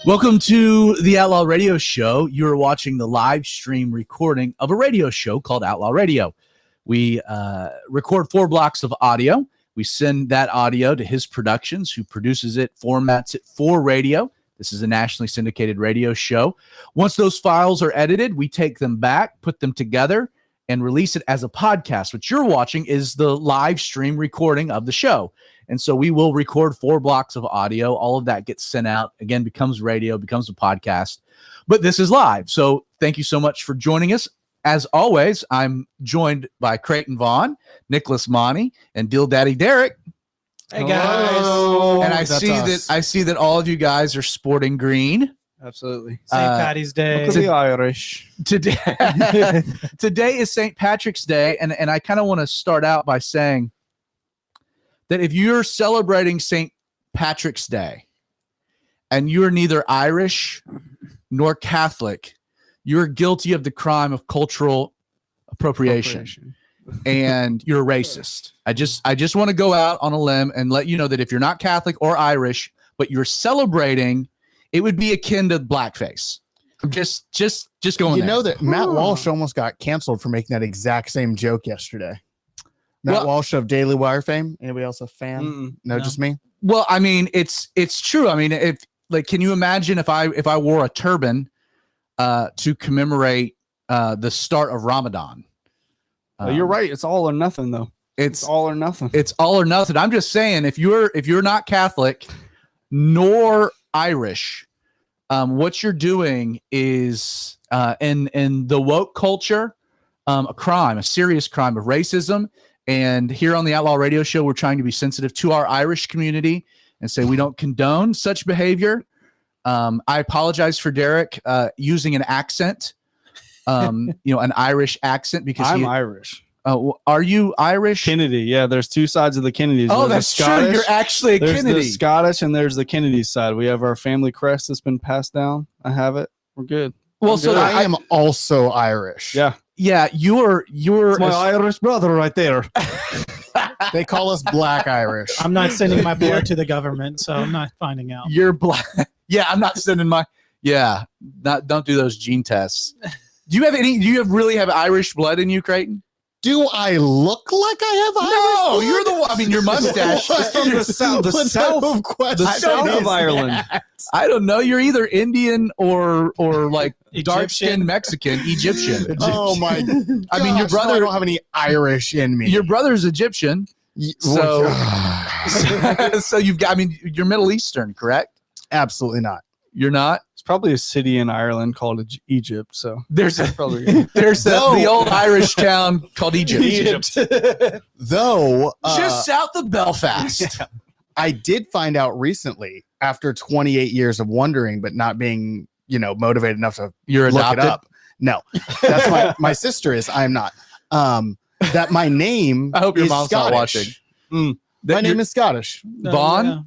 Welcome to the Outlaw Radio Show. You're watching the live stream recording of a radio show called Outlaw Radio. We record 4 blocks of audio. We send that audio to his productions, who produces it, formats it for radio. This is a nationally syndicated radio show. Once those files are edited, we take them back, put them together, and release it as a podcast. What you're watching is the live stream recording of the show. And so we will record 4 blocks of audio. All of that gets sent out, again, becomes radio, becomes a podcast. But this is live. So thank you so much for joining us. As always, I'm joined by Creighton Vaughn, Nicholas Monty, and Deal Daddy Derek. Hey, guys. Hello. And I see that all of you guys are sporting green. Absolutely. St. Patty's Day. Look at the Irish. Today is St. Patrick's Day, and I kind of want to start out by saying that if you're celebrating St. Patrick's Day and you're neither Irish nor Catholic, you're guilty of the crime of cultural appropriation. And you're a racist. I just want to go out on a limb and let you know that if you're not Catholic or Irish, but you're celebrating, it would be akin to blackface. I'm just going. You know that Matt Walsh almost got canceled for making that exact same joke yesterday. Matt Walsh of Daily Wire fame. Anybody else a fan? No, just me. Well, I mean, it's true. I mean, can you imagine if I wore a turban to commemorate the start of Ramadan? You're right. It's all or nothing, though. It's all or nothing. It's all or nothing. I'm just saying, if you're not Catholic nor Irish, what you're doing is in the woke culture, a serious crime of racism. And here on the Outlaw Radio Show, we're trying to be sensitive to our Irish community and say we don't condone such behavior. I apologize for Derek using an accent, an Irish accent, because I'm Irish. Are you Irish? Kennedy. Yeah, there's 2 sides of the Kennedys. Oh, that's true. You're actually a Kennedy. There's the Scottish and there's the Kennedy side. We have our family crest that's been passed down. I have it. We're good. Well, so I am also Irish. Yeah. Yeah, you're It's my Irish brother right there. They call us Black Irish. I'm not sending my blood to the government, so I'm not finding out. you're black. Yeah, I'm not sending my. Yeah, don't do those gene tests. Do you really have Irish blood in you, Creighton? Do I look like I have Irish blood? You're the one. I mean, your mustache is from the south. The south of Ireland. I don't know. You're either Indian or like dark skinned Egyptian. Mexican, Egyptian. Oh my! I mean, your gosh, no, brother. I don't have any Irish in me. Your brother's Egyptian, so so you've got. I mean, you're Middle Eastern, correct? absolutely not. You're not. It's probably a city in Ireland called Egypt. So There's probably the old Irish town called Egypt. Though, Just south of Belfast. I did find out recently, after 28 years of wondering, but not being, motivated enough to You're look adopted. it up. No, that's my sister is. I'm not. That my name. I hope your is mom's not Scottish. watching. My name is Scottish. Vaughn?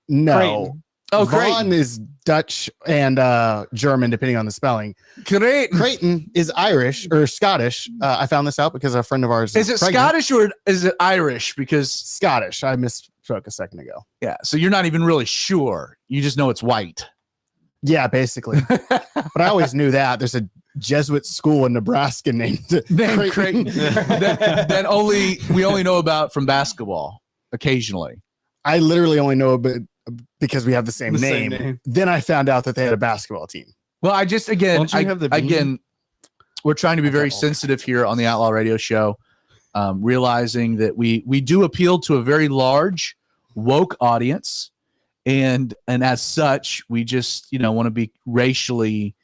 No. Creighton. Oh, Vaughn Creighton. is Dutch and German, depending on the spelling. Creighton. Creighton is Irish or Scottish. I found this out because a friend of ours Is it pregnant. Scottish or is it Irish? Because Scottish. I misspoke a second ago. yeah, so you're not even really sure. You just know it's white. Yeah, basically. But I always knew that. There's a Jesuit school in Nebraska named Then Creighton. that we only know about from basketball occasionally. I literally only know about because we have the same The name. same name. Then I found out that they had a basketball team. Well, I just again, Don't you have the bean? again, we're trying to be very Okay. sensitive here on the Outlaw Radio Show, realizing that we do appeal to a very large woke audience, and as such, we just want to be racially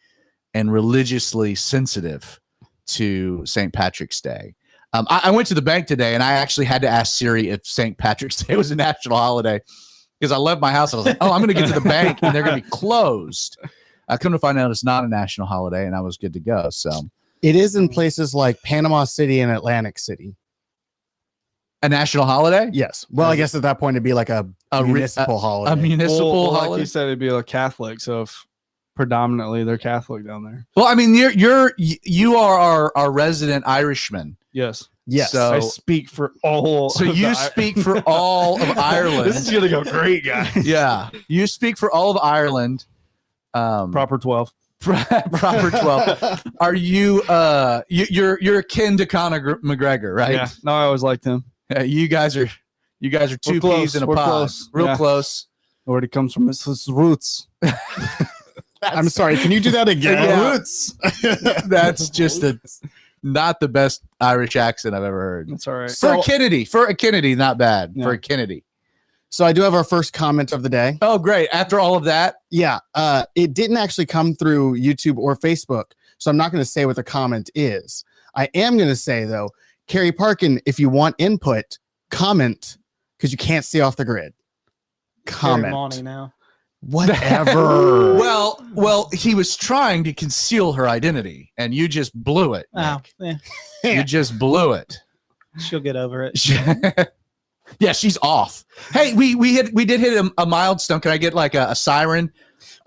and religiously sensitive to St. Patrick's Day. I went to the bank today, and I actually had to ask Siri if St. Patrick's Day was a national holiday because I left my house. I was like, "Oh, I'm going to get to the bank, and they're going to be closed." I come to find out it's not a national holiday, and I was good to go. So, It is in places like Panama City and Atlantic City. a national holiday? Yes. Well, I guess at that point it'd be like a municipal holiday. A municipal Well, like holiday. you said, it'd be a Catholic. So if predominantly they're Catholic down there. Well, I mean, you are our resident Irishman. Yes. yes. So- I speak for all. So of you the- speak for all of Ireland. This is gonna go great, guys. Yeah, you speak for all of Ireland. Proper 12. Proper 12. Are you you're akin to Conor McGregor, right? Yeah. No, I always liked him. You guys are two close. peas in a We're pod. close. Real Yeah. close. Where it comes from his roots. I'm sorry. Can you do that again? Yeah. Roots. That's just not the best Irish accent I've ever heard. That's all right. For a Kennedy, not bad. Yeah. For a Kennedy. So I do have our first comment of the day. Oh, great. After all of that, Yeah. It didn't actually come through YouTube or Facebook. So I'm not going to say what the comment is. I am going to say, though, Carrie Parkin, if you want input, comment because you can't see off the grid. Carrie Mawney Comment. now. Whatever. well, he was trying to conceal her identity, and you just blew it. Oh, Nick. yeah, You just blew it. she'll get over it. Yeah, she's off. Hey, we did hit a milestone. Can I get like a siren?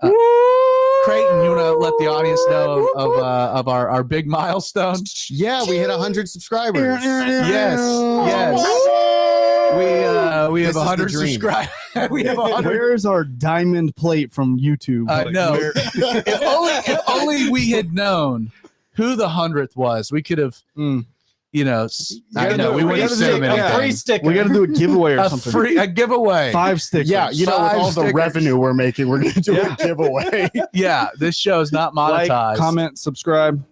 Creighton, you want to let the audience know of our big milestone? Yeah, we hit 100 subscribers. Yes. We have This is the 100 dream. subscribers. We have 100. Where's our diamond plate from YouTube? I Like, know. where- If only we had known who the 100th was, we could have. Mm. I gotta know do we it. wouldn't We have gotta said do him it. anything. A Free sticker. we got to do a giveaway or A something. a giveaway. 5 stickers. Yeah, with 5 all the stickers. revenue we're making, we're going to do Yeah. a giveaway. Yeah, this show is not monetized. Like, comment, subscribe.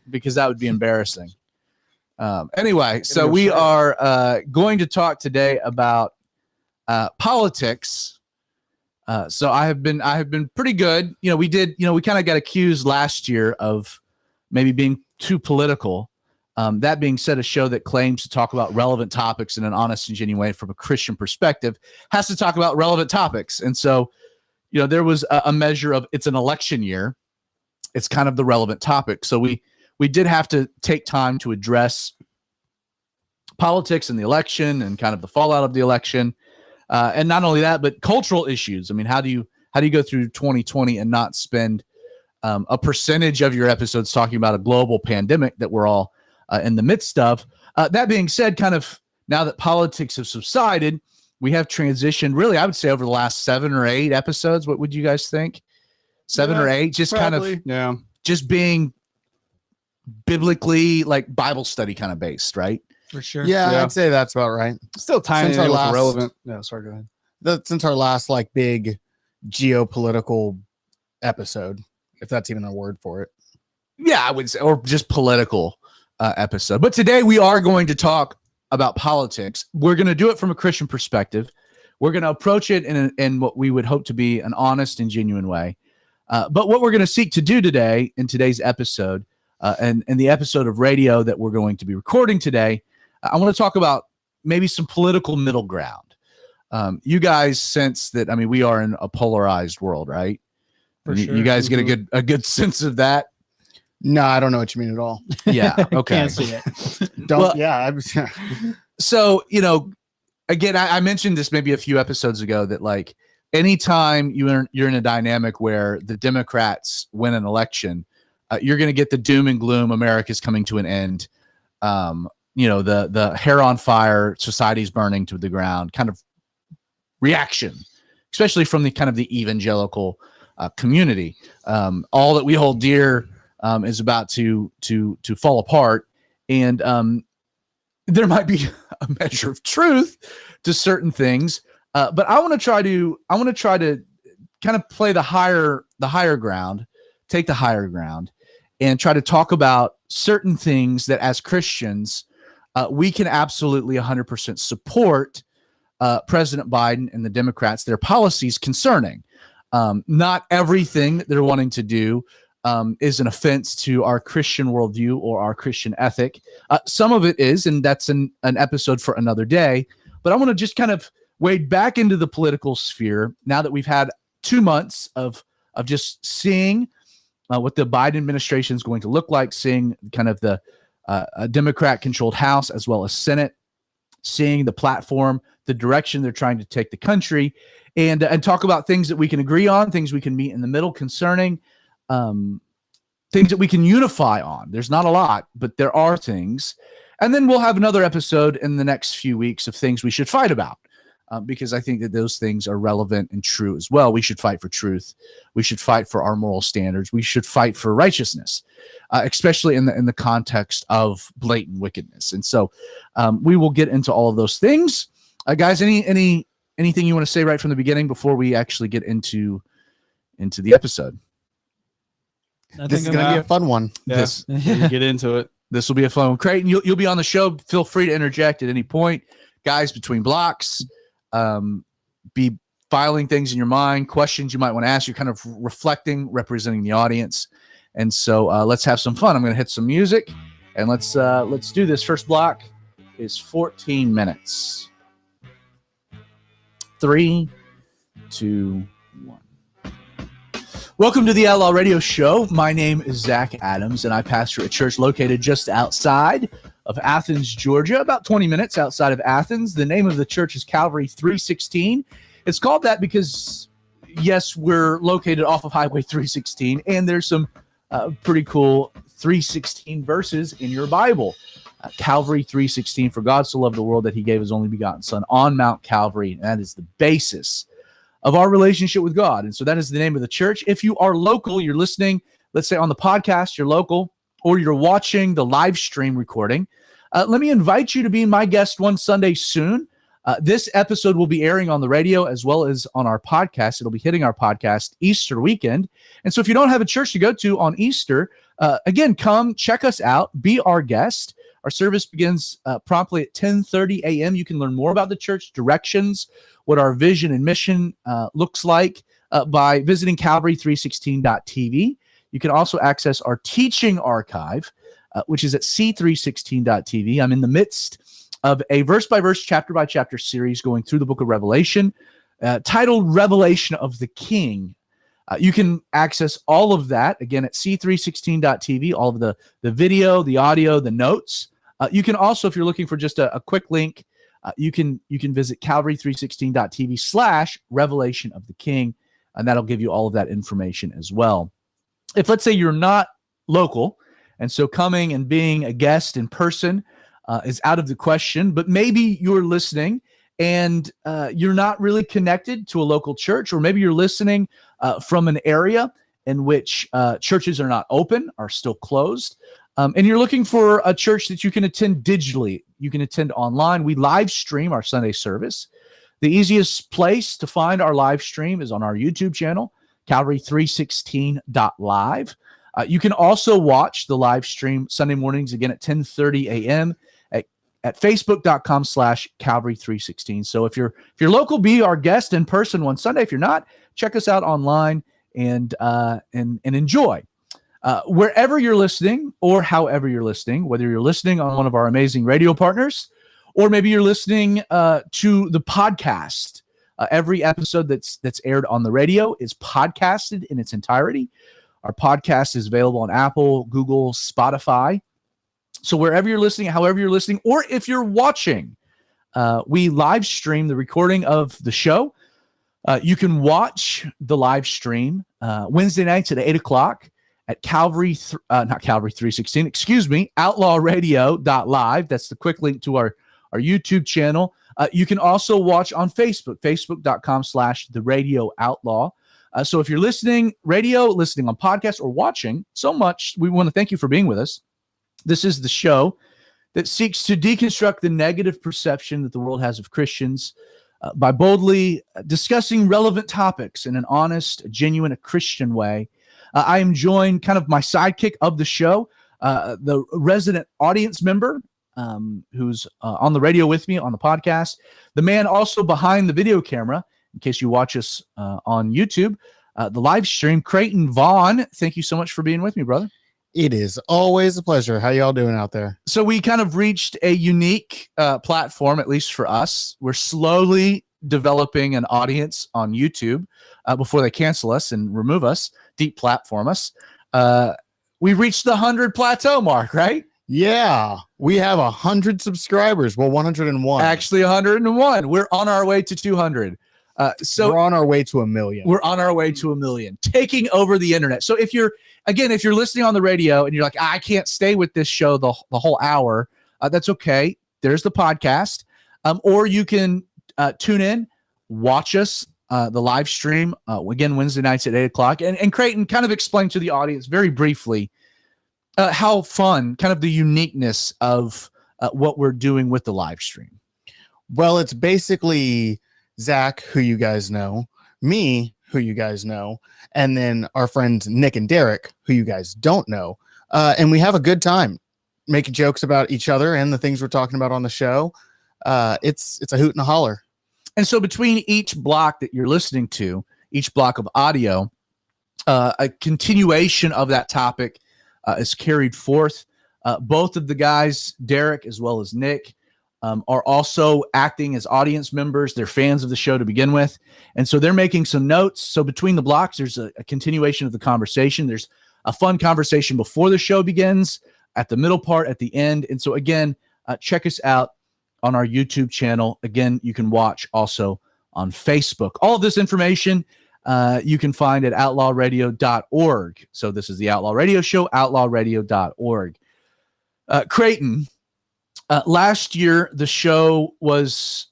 because that would be embarrassing. Anyway, so go we straight. are going to talk today about politics. So I have been pretty good. We kind of got accused last year of maybe being too political. That being said, a show that claims to talk about relevant topics in an honest and genuine way from a Christian perspective has to talk about relevant topics. And so, there was a measure of it's an election year. It's kind of the relevant topic. So we did have to take time to address politics and the election and kind of the fallout of the election. And not only that, but cultural issues. I mean, how do you go through 2020 and not spend a percentage of your episodes talking about a global pandemic that we're all in the midst of. That being said, kind of now that politics have subsided, we have transitioned really, I would say, over the last 7 or 8 episodes. What would you guys think? 7 or 8, just Probably, kind of just being biblically like Bible study kind of based, right? For sure. Yeah, I'd say that's about right. Still tying Since it our with last- relevant. No, sorry, go ahead. Since our last like big geopolitical episode, if that's even a word for it. Yeah, I would say, or just political episode. But today we are going to talk about politics. We're going to do it from a Christian perspective. We're going to approach it in what we would hope to be an honest and genuine way. But what we're going to seek to do today in today's episode, and the episode of radio that we're going to be recording today, I want to talk about maybe some political middle ground. You guys sense that, I mean, we are in a polarized world, right? You guys get a good sense of that. No, I don't know what you mean at all. Yeah. Okay. Can't see it. Don't. Well- Yeah. So, again, I mentioned this maybe a few episodes ago that like anytime you're in a dynamic where the Democrats win an election, you're going to get the doom and gloom. America's coming to an end. The hair on fire, society's burning to the ground kind of reaction, especially from the kind of the evangelical community. All that we hold dear is about to fall apart, and there might be a measure of truth to certain things, but I want to try to kind of play the higher ground, take the higher ground, and try to talk about certain things that as Christians we can absolutely 100% support President Biden and the Democrats, their policies concerning. Not everything that they're wanting to do is an offense to our Christian worldview or our Christian ethic. Some of it is, and that's an episode for another day. But I want to just kind of wade back into the political sphere now that we've had 2 months of just seeing what the Biden administration is going to look like, seeing kind of the Democrat-controlled House as well as Senate, seeing the platform, the direction they're trying to take the country, and talk about things that we can agree on, things we can meet in the middle concerning, things that we can unify on. There's not a lot, but there are things. And then we'll have another episode in the next few weeks of things we should fight about, because I think that those things are relevant and true as well. We should fight for truth. We should fight for our moral standards. We should fight for righteousness, especially in the context of blatant wickedness. And so we will get into all of those things. Guys, anything you want to say right from the beginning before we actually get into the episode? This is going to be a fun one. Yeah, you get into it. This will be a fun one. Creighton, you'll be on the show. Feel free to interject at any point. Guys, between blocks, be filing things in your mind, questions you might want to ask. You're kind of reflecting, representing the audience. And so let's have some fun. I'm going to hit some music, and let's do this. First block is 14 minutes. 3, 2, 1. Welcome to the Outlaw Radio Show. My name is Zach Adams, and I pastor a church located just outside of Athens, Georgia, about 20 minutes outside of Athens. The name of the church is Calvary 316. It's called that because, yes, we're located off of Highway 316, and there's some pretty cool 316 verses in your Bible. Calvary 316, for God so loved the world that he gave his only begotten son on Mount Calvary. And that is the basis of our relationship with God. And so that is the name of the church. If you are local, you're listening, let's say on the podcast, you're local, or you're watching the live stream recording, let me invite you to be my guest one Sunday soon. This episode will be airing on the radio as well as on our podcast. It'll be hitting our podcast Easter weekend. And so if you don't have a church to go to on Easter, again, come check us out, be our guest. Our service begins promptly at 10:30 a.m. You can learn more about the church, directions, what our vision and mission looks like by visiting calvary316.tv. You can also access our teaching archive, which is at c316.tv. I'm in the midst of a verse-by-verse, chapter-by-chapter series going through the book of Revelation, titled Revelation of the King. You can access all of that, again, at c316.tv, all of the video, the audio, the notes. You can also, if you're looking for just a quick link, you can visit calvary316.tv/Revelation of the King, and that'll give you all of that information as well. if let's say you're not local, and so coming and being a guest in person is out of the question, but maybe you're listening and you're not really connected to a local church, or maybe you're listening from an area in which churches are not open, are still closed, and you're looking for a church that you can attend digitally, you can attend online. We live stream our Sunday service. The easiest place to find our live stream is on our YouTube channel, Calvary316.live. You can also watch the live stream Sunday mornings again at 10:30 a.m. at facebook.com/Calvary316. So if you're local, be our guest in person one Sunday. If you're not, check us out online and enjoy. Wherever you're listening or however you're listening, whether you're listening on one of our amazing radio partners, or maybe you're listening to the podcast. Every episode that's aired on the radio is podcasted in its entirety. Our podcast is available on Apple, Google, Spotify. So wherever you're listening, however you're listening, or if you're watching, we live stream the recording of the show. You can watch the live stream Wednesday nights at 8 o'clock at Calvary, not Calvary 316, excuse me, outlawradio.live. That's the quick link to our YouTube channel. You can also watch on Facebook, facebook.com/The Radio Outlaw. So if you're listening radio, listening on podcast, or watching so much, we want to thank you for being with us. This is the show that seeks to deconstruct the negative perception that the world has of Christians by boldly discussing relevant topics in an honest, genuine, a Christian way. I am joined, kind of my sidekick of the show, the resident audience member who's on the radio with me on the podcast, the man also behind the video camera, in case you watch us on YouTube, the live stream, Creighton Vaughn. Thank you so much for being with me, brother. It is always a pleasure. How y'all doing out there? So we kind of reached a unique platform, at least for us. We're slowly developing an audience on YouTube before they cancel us and remove us, deplatform us. We reached the 100 plateau mark, right? Yeah, we have 100 subscribers. Well, 101. Actually, 101. We're on our way to 200. So we're on our way to 1 million. We're on our way to 1 million, taking over the internet. So if you're listening on the radio and you're like, I can't stay with this show the whole hour, that's okay. There's the podcast. Or you can tune in, watch us, the live stream, again, Wednesday nights at 8 o'clock. And Creighton, kind of explain to the audience very briefly how fun, kind of the uniqueness of what we're doing with the live stream. Well, it's basically Zach, who you guys know, me, who you guys know, and then our friends Nick and Derek, who you guys don't know. And we have a good time making jokes about each other and the things we're talking about on the show. It's a hoot and a holler. And so between each block that you're listening to, each block of audio, a continuation of that topic is carried forth. Both of the guys, Derek as well as Nick, are also acting as audience members. They're fans of the show to begin with. And so they're making some notes. So between the blocks, there's a continuation of the conversation. There's a fun conversation before the show begins, at the middle part, at the end. And so again, check us out on our YouTube channel. Again, you can watch also on Facebook. All of this information you can find at outlawradio.org. So this is the Outlaw Radio Show, outlawradio.org. Creighton, last year, the show was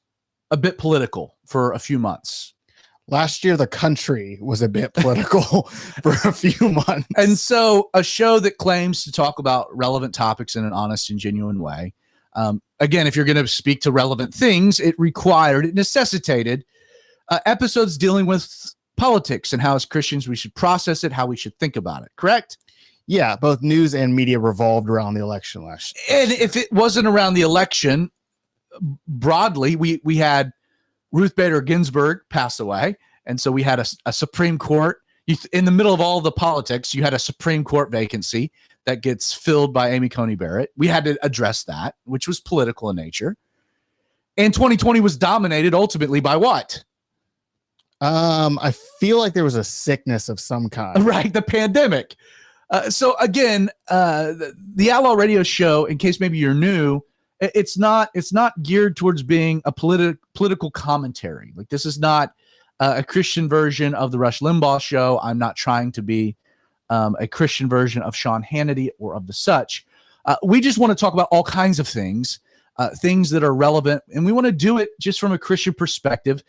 a bit political for a few months. Last year, the country was a bit political for a few months. And so a show that claims to talk about relevant topics in an honest and genuine way. Again, if you're going to speak to relevant things, it necessitated episodes dealing with politics and how as Christians we should process it, how we should think about it. Correct? Yeah, both news and media revolved around the election last year. And if it wasn't around the election, broadly, we had Ruth Bader Ginsburg pass away. And so we had a Supreme Court. In the middle of all the politics, you had a Supreme Court vacancy that gets filled by Amy Coney Barrett. We had to address that, which was political in nature. And 2020 was dominated ultimately by what? I feel like there was a sickness of some kind. Right, the pandemic. So again, the Outlaw Radio Show, in case maybe you're new, it's not geared towards being a political commentary. Like, this is not a Christian version of the Rush Limbaugh show. I'm not trying to be a Christian version of Sean Hannity or of the such. We just want to talk about all kinds of things, things that are relevant, and we want to do it just from a Christian perspective.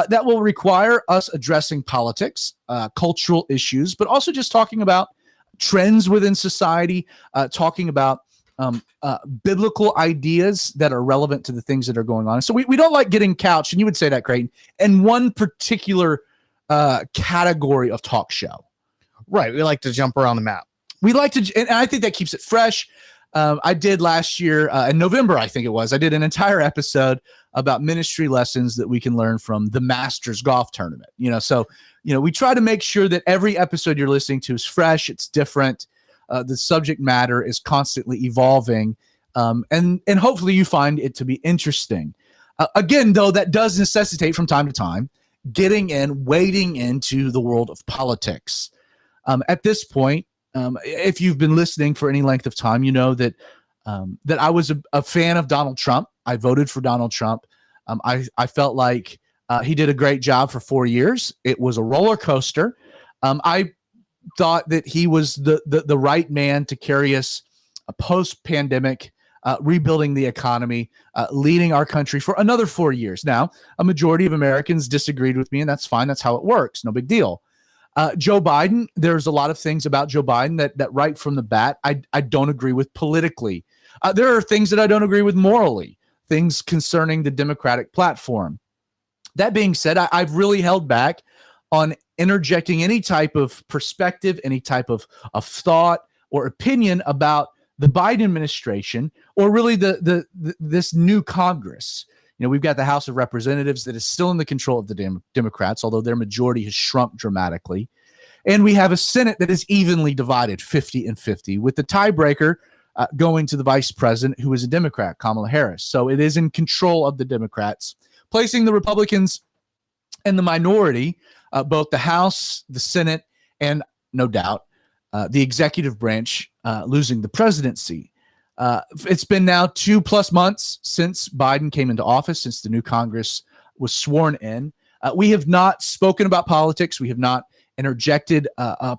That will require us addressing politics, cultural issues, but also just talking about trends within society, talking about biblical ideas that are relevant to the things that are going on. So we don't like getting couched, and you would say that, Creighton, in one particular category of talk show. Right. We like to jump around the map. We like to, and I think that keeps it fresh. I did last year in November, I think it was. I did an entire episode about ministry lessons that we can learn from the Masters golf tournament. So we try to make sure that every episode you're listening to is fresh, it's different. The subject matter is constantly evolving, and hopefully you find it to be interesting. Again, though, that does necessitate from time to time wading into the world of politics. At this point, if you've been listening for any length of time, you know that I was a fan of Donald Trump. I voted for Donald Trump. I felt like he did a great job for 4 years. It was a roller coaster. I thought that he was the right man to carry us post-pandemic, rebuilding the economy, leading our country for another 4 years. Now, a majority of Americans disagreed with me, and that's fine. That's how it works. No big deal. Joe Biden, there's a lot of things about Joe Biden that right from the bat, I don't agree with politically. There are things that I don't agree with morally, things concerning the Democratic platform. That being said, I've really held back on interjecting any type of perspective, any type of thought or opinion about the Biden administration or really this new Congress. We've got the House of Representatives that is still in the control of the Democrats, although their majority has shrunk dramatically. And we have a Senate that is evenly divided 50-50, with the tiebreaker going to the vice president, who is a Democrat, Kamala Harris. So it is in control of the Democrats, placing the Republicans in the minority, both the House, the Senate, and no doubt the executive branch losing the presidency. It's been now 2+ months since Biden came into office, since the new Congress was sworn in. We have not spoken about politics. We have not interjected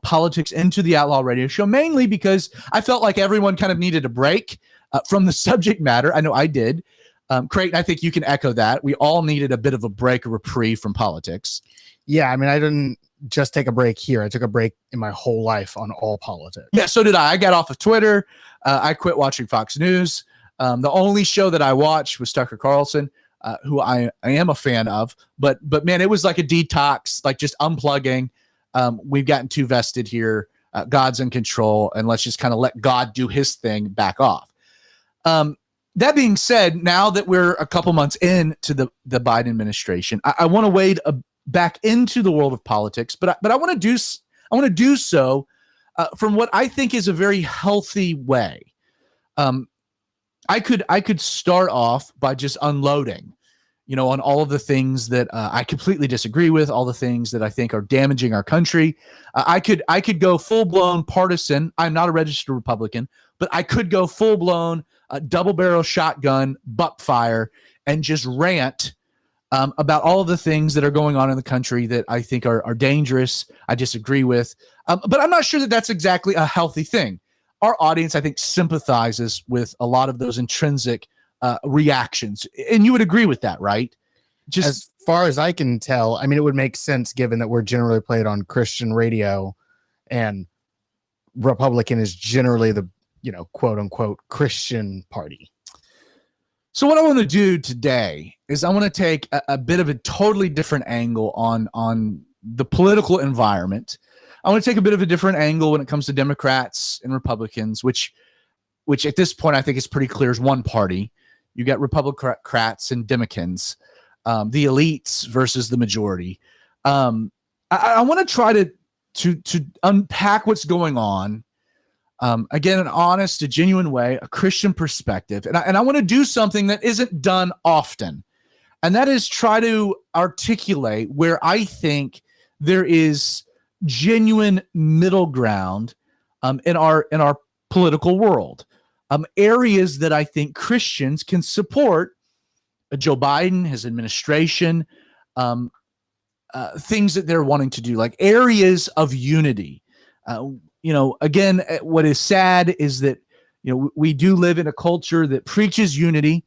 politics into the Outlaw Radio Show, mainly because I felt like everyone kind of needed a break from the subject matter. I know I did. Creighton, I think you can echo that. We all needed a bit of a break, a reprieve from politics. Yeah, I mean, I didn't just take a break here. I took a break in my whole life on all politics. Yeah, so did I. I got off of Twitter. I quit watching Fox News. The only show that I watched was Tucker Carlson, who I am a fan of. But man, it was like a detox, like just unplugging. We've gotten too vested here. God's in control, and let's just kind of let God do his thing, back off. That being said, now that we're a couple months into the Biden administration, I want to wade back into the world of politics, but I want to do so from what I think is a very healthy way. I could start off by just unloading, on all of the things that I completely disagree with, all the things that I think are damaging our country. I could go full blown partisan. I'm not a registered Republican, but I could go full blown double barrel shotgun buck fire and just rant about all of the things that are going on in the country that I think are dangerous, I disagree with. But I'm not sure that that's exactly a healthy thing. Our audience, I think, sympathizes with a lot of those intrinsic reactions. And you would agree with that, right? Just as far as I can tell, I mean, it would make sense given that we're generally played on Christian radio and Republican is generally the, quote unquote Christian party. So what I want to do today is I want to take a bit of a totally different angle on the political environment. I want to take a bit of a different angle when it comes to Democrats and Republicans, which at this point I think is pretty clear is one party. You got Republicrats and Democrats, the elites versus the majority. I want to try to unpack what's going on. Again, an honest, a genuine way, a Christian perspective. And I want to do something that isn't done often. And that is try to articulate where I think there is genuine middle ground in our political world. Areas that I think Christians can support Joe Biden, his administration, things that they're wanting to do, like areas of unity. again, what is sad is that, we do live in a culture that preaches unity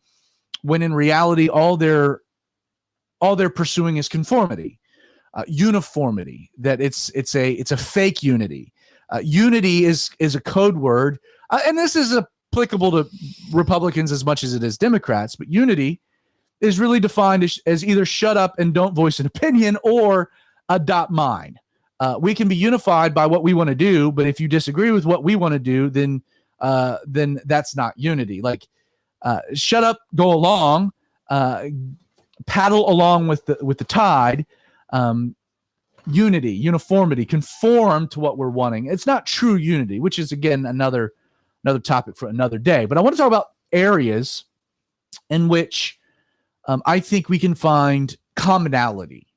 when in reality, all they're pursuing is conformity, uniformity, that it's a fake unity. Unity is a code word. And this is applicable to Republicans as much as it is Democrats, but unity is really defined as either shut up and don't voice an opinion or adopt mine. We can be unified by what we want to do, but if you disagree with what we want to do, then that's not unity. Like, shut up, go along, paddle along with the tide. Unity, uniformity, conform to what we're wanting. It's not true unity, which is again another topic for another day. But I want to talk about areas in which I think we can find commonality.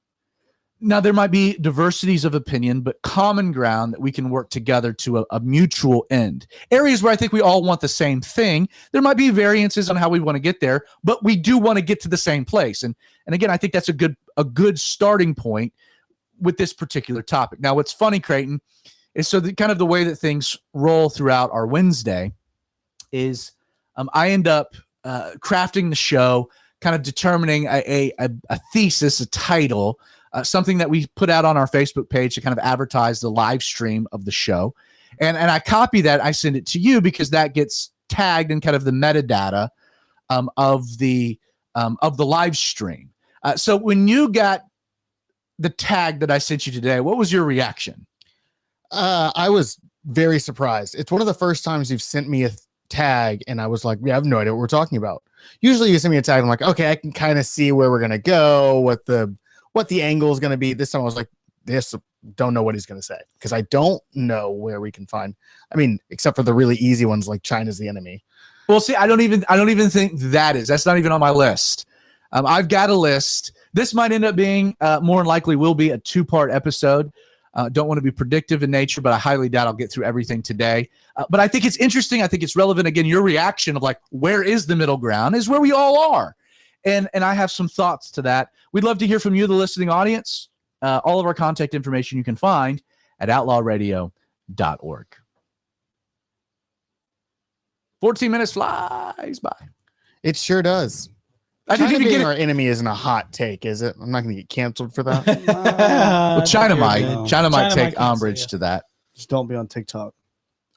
Now, there might be diversities of opinion, but common ground that we can work together to a mutual end. Areas where I think we all want the same thing. There might be variances on how we want to get there, but we do want to get to the same place. And again, I think that's a good starting point with this particular topic. Now, what's funny, Creighton, is so kind of the way that things roll throughout our Wednesday is I end up crafting the show, kind of determining a thesis, a title, something that we put out on our Facebook page to kind of advertise the live stream of the show. And I copy that, I send it to you because that gets tagged in kind of the metadata of the live stream. So when you got the tag that I sent you today, what was your reaction? I was very surprised. It's one of the first times you've sent me a tag and I was like, yeah, I have no idea what we're talking about. Usually you send me a tag, I'm like, okay, I can kind of see where we're going to go, what the angle is going to be. This time I was like, don't know what he's going to say because I don't know where we can find, except for the really easy ones like China's the enemy. Well, see, I don't even think that's not even on my list. I've got a list. This might end up being more than likely will be a 2-part episode. Don't want to be predictive in nature, but I highly doubt I'll get through everything today. But I think it's interesting. I think it's relevant. Again, your reaction of like, where is the middle ground is where we all are. And I have some thoughts to that. We'd love to hear from you, the listening audience. All of our contact information you can find at outlawradio.org. 14 minutes flies by. It sure does. I think China if you being get our enemy isn't a hot take, is it? I'm not going to get canceled for that. well, China might take cancel, umbrage yeah. to that. Just don't be on TikTok.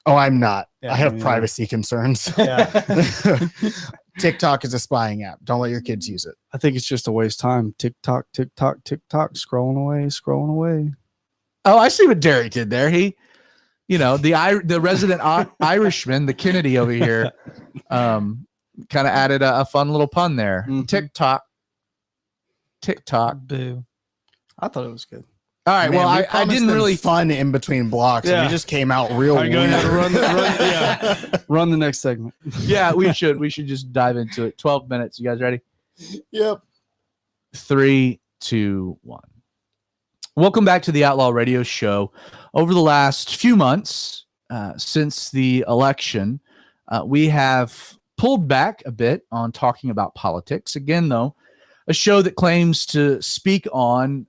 Oh, I'm not. Yeah, I have yeah. privacy concerns. Yeah. TikTok is a spying app. Don't let your kids use it. I think it's just a waste of time. TikTok, scrolling away. Oh, I see what Derek did there. He, the resident Irishman, the Kennedy over here, kind of added a fun little pun there. Mhm. TikTok. Boo. I thought it was good. All right. Man, Well, we I promised didn't them really. fun in between blocks. And Yeah. we just came out real All right, go weird. ahead, run the next segment. Yeah, we should. We should just dive into it. 12 minutes. You guys ready? Yep. 3, 2, 1. Welcome back to the Outlaw Radio Show. Over the last few months, since the election, we have pulled back a bit on talking about politics. Again, though, a show that claims to speak on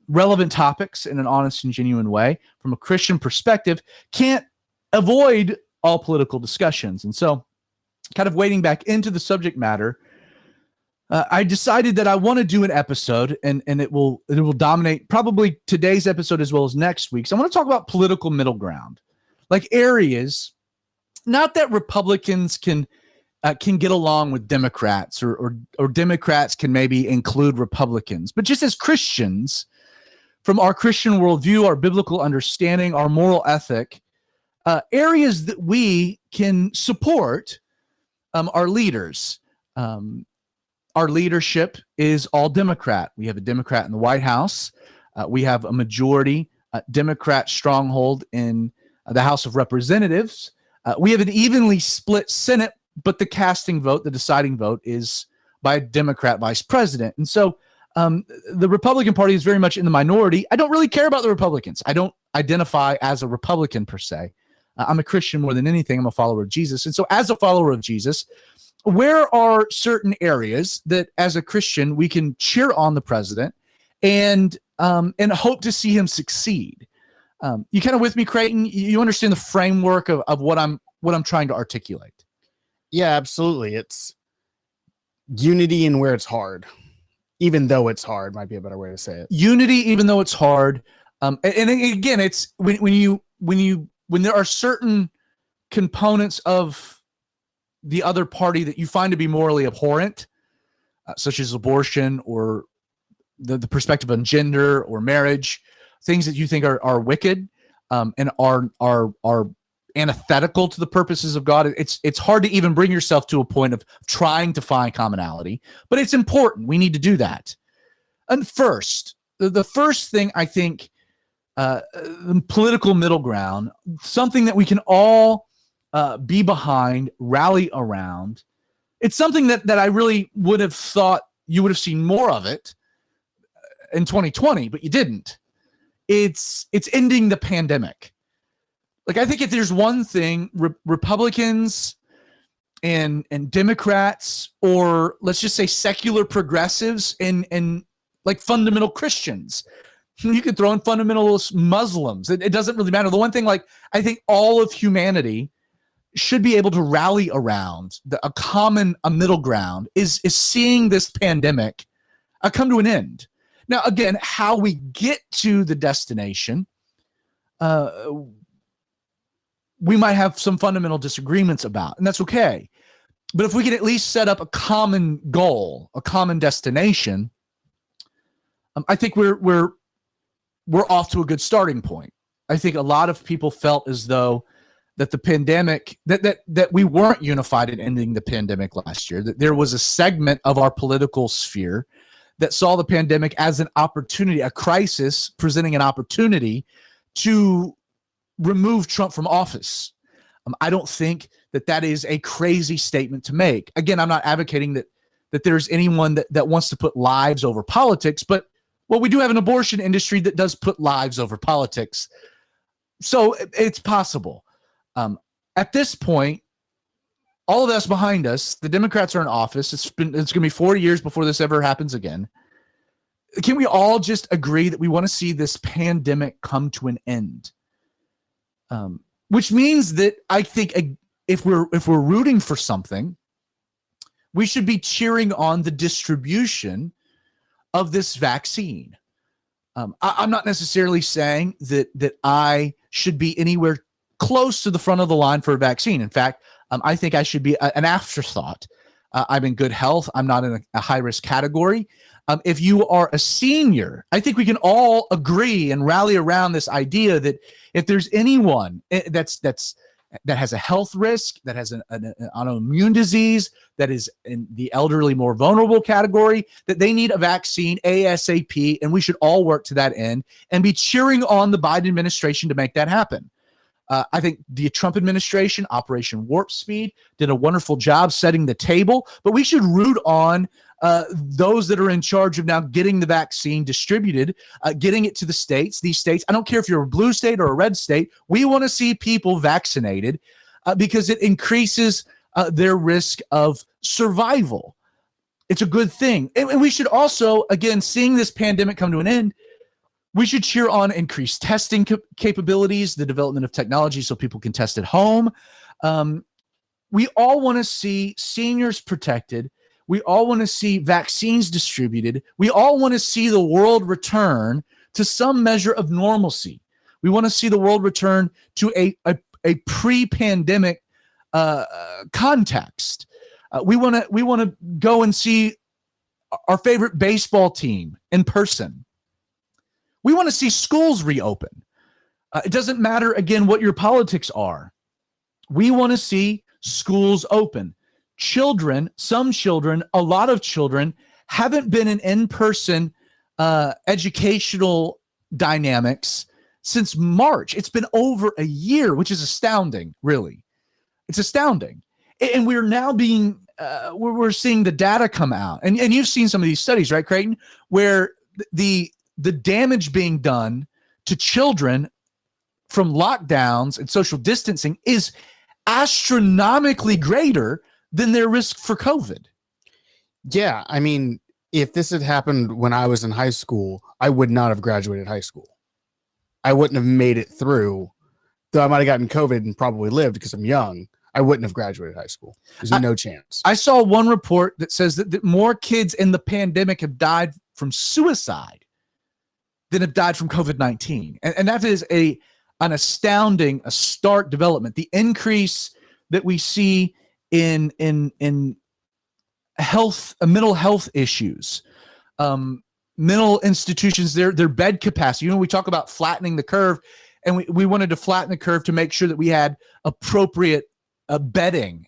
relevant topics in an honest and genuine way from a Christian perspective can't avoid all political discussions. And so, kind of wading back into the subject matter, I decided that I want to do an episode, and it will dominate probably today's episode as well as next week's. I want to talk about political middle ground, like areas, not that Republicans can get along with Democrats or Democrats can maybe include Republicans, but just as Christians, from our Christian worldview, our biblical understanding, our moral ethic, areas that we can support our leaders. Our leadership is all Democrat. We have a Democrat in the White House. We have a majority Democrat stronghold in the House of Representatives. We have an evenly split Senate, but the casting vote, the deciding vote, is by a Democrat vice president. And so the Republican Party is very much in the minority. I don't really care about the Republicans. I don't identify as a Republican per se. I'm a Christian more than anything. I'm a follower of Jesus. And so as a follower of Jesus, where are certain areas that as a Christian we can cheer on the president and hope to see him succeed? You kind of with me, Creighton? You understand the framework of what I'm trying to articulate. Yeah, absolutely. It's unity in where it's hard, even though it's hard might be a better way to say it. Unity, even though it's hard. And again, it's when there are certain components of the other party that you find to be morally abhorrent, such as abortion or the perspective on gender or marriage, things that you think are wicked and are antithetical to the purposes of God. It's hard to even bring yourself to a point of trying to find commonality, but it's important. We need to do that. And first, the first thing I think, the political middle ground, something that we can all be behind, rally around. It's something that I really would have thought you would have seen more of it in 2020, but you didn't. It's ending the pandemic. Like, I think if there's one thing Republicans and Democrats, or let's just say secular progressives and like fundamental Christians, you could throw in fundamentalist Muslims. It doesn't really matter. The one thing, like, I think all of humanity should be able to rally around a middle ground is seeing this pandemic come to an end. Now, again, how we get to the destination, we might have some fundamental disagreements about, and that's okay. But if we can at least set up a common goal, a common destination, I think we're off to a good starting point. I think a lot of people felt as though that the pandemic, that we weren't unified in ending the pandemic last year, that there was a segment of our political sphere that saw the pandemic as an opportunity, a crisis presenting an opportunity to remove Trump from office. I don't think that is a crazy statement to make. Again, I'm not advocating that there's anyone that wants to put lives over politics, but well, we do have an abortion industry that does put lives over politics. So it's possible. At this point, all of that's behind us. The Democrats are in office. It's going to be 4 years before this ever happens again. Can we all just agree that we want to see this pandemic come to an end? Which means that I think if we're rooting for something, we should be cheering on the distribution of this vaccine. I'm not necessarily saying that I should be anywhere close to the front of the line for a vaccine. In fact, I think I should be an afterthought. I'm in good health. I'm not in a high-risk category. If you are a senior, I think we can all agree and rally around this idea that if there's anyone that has a health risk, that has an autoimmune disease, that is in the elderly, more vulnerable category, that they need a vaccine ASAP, and we should all work to that end and be cheering on the Biden administration to make that happen. I think the Trump administration, Operation Warp Speed, did a wonderful job setting the table, but we should root on those that are in charge of now getting the vaccine distributed, getting it to the states. These states, I don't care if you're a blue state or a red state, we want to see people vaccinated because it increases their risk of survival. It's a good thing. And we should also, again, seeing this pandemic come to an end, we should cheer on increased testing capabilities, the development of technology so people can test at home. We all want to see seniors protected. We all want to see vaccines distributed. We all want to see the world return to some measure of normalcy. We want to see the world return to a pre-pandemic context. We want to go and see our favorite baseball team in person. We want to see schools reopen. It doesn't matter, again, what your politics are. We want to see schools open. Children, some children, a lot of children haven't been in in-person educational dynamics since March. It's been over a year, which is astounding, really. It's astounding. And we're now we're seeing the data come out. And you've seen some of these studies, right, Creighton, where the damage being done to children from lockdowns and social distancing is astronomically greater than their risk for COVID. Yeah, I mean, if this had happened when I was in high school, I would not have graduated high school. I wouldn't have made it through. Though I might have gotten COVID and probably lived because I'm young, I wouldn't have graduated high school. There's no chance. I saw one report that says that more kids in the pandemic have died from suicide than have died from COVID-19. And that is an astounding, a stark development. The increase that we see in health, mental health issues, mental institutions, their bed capacity. You know, we talk about flattening the curve, and we wanted to flatten the curve to make sure that we had appropriate bedding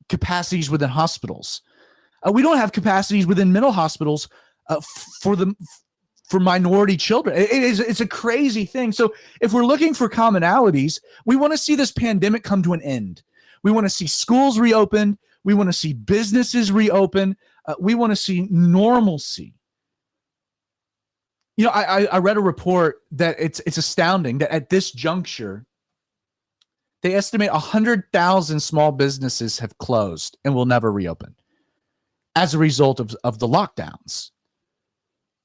capacities within hospitals. We don't have capacities within mental hospitals for minority children. It's a crazy thing. So if we're looking for commonalities, we want to see this pandemic come to an end. We want to see schools reopened. We want to see businesses reopen. We want to see normalcy. You know, I read a report that it's astounding that at this juncture, they estimate 100,000 small businesses have closed and will never reopen as a result of the lockdowns.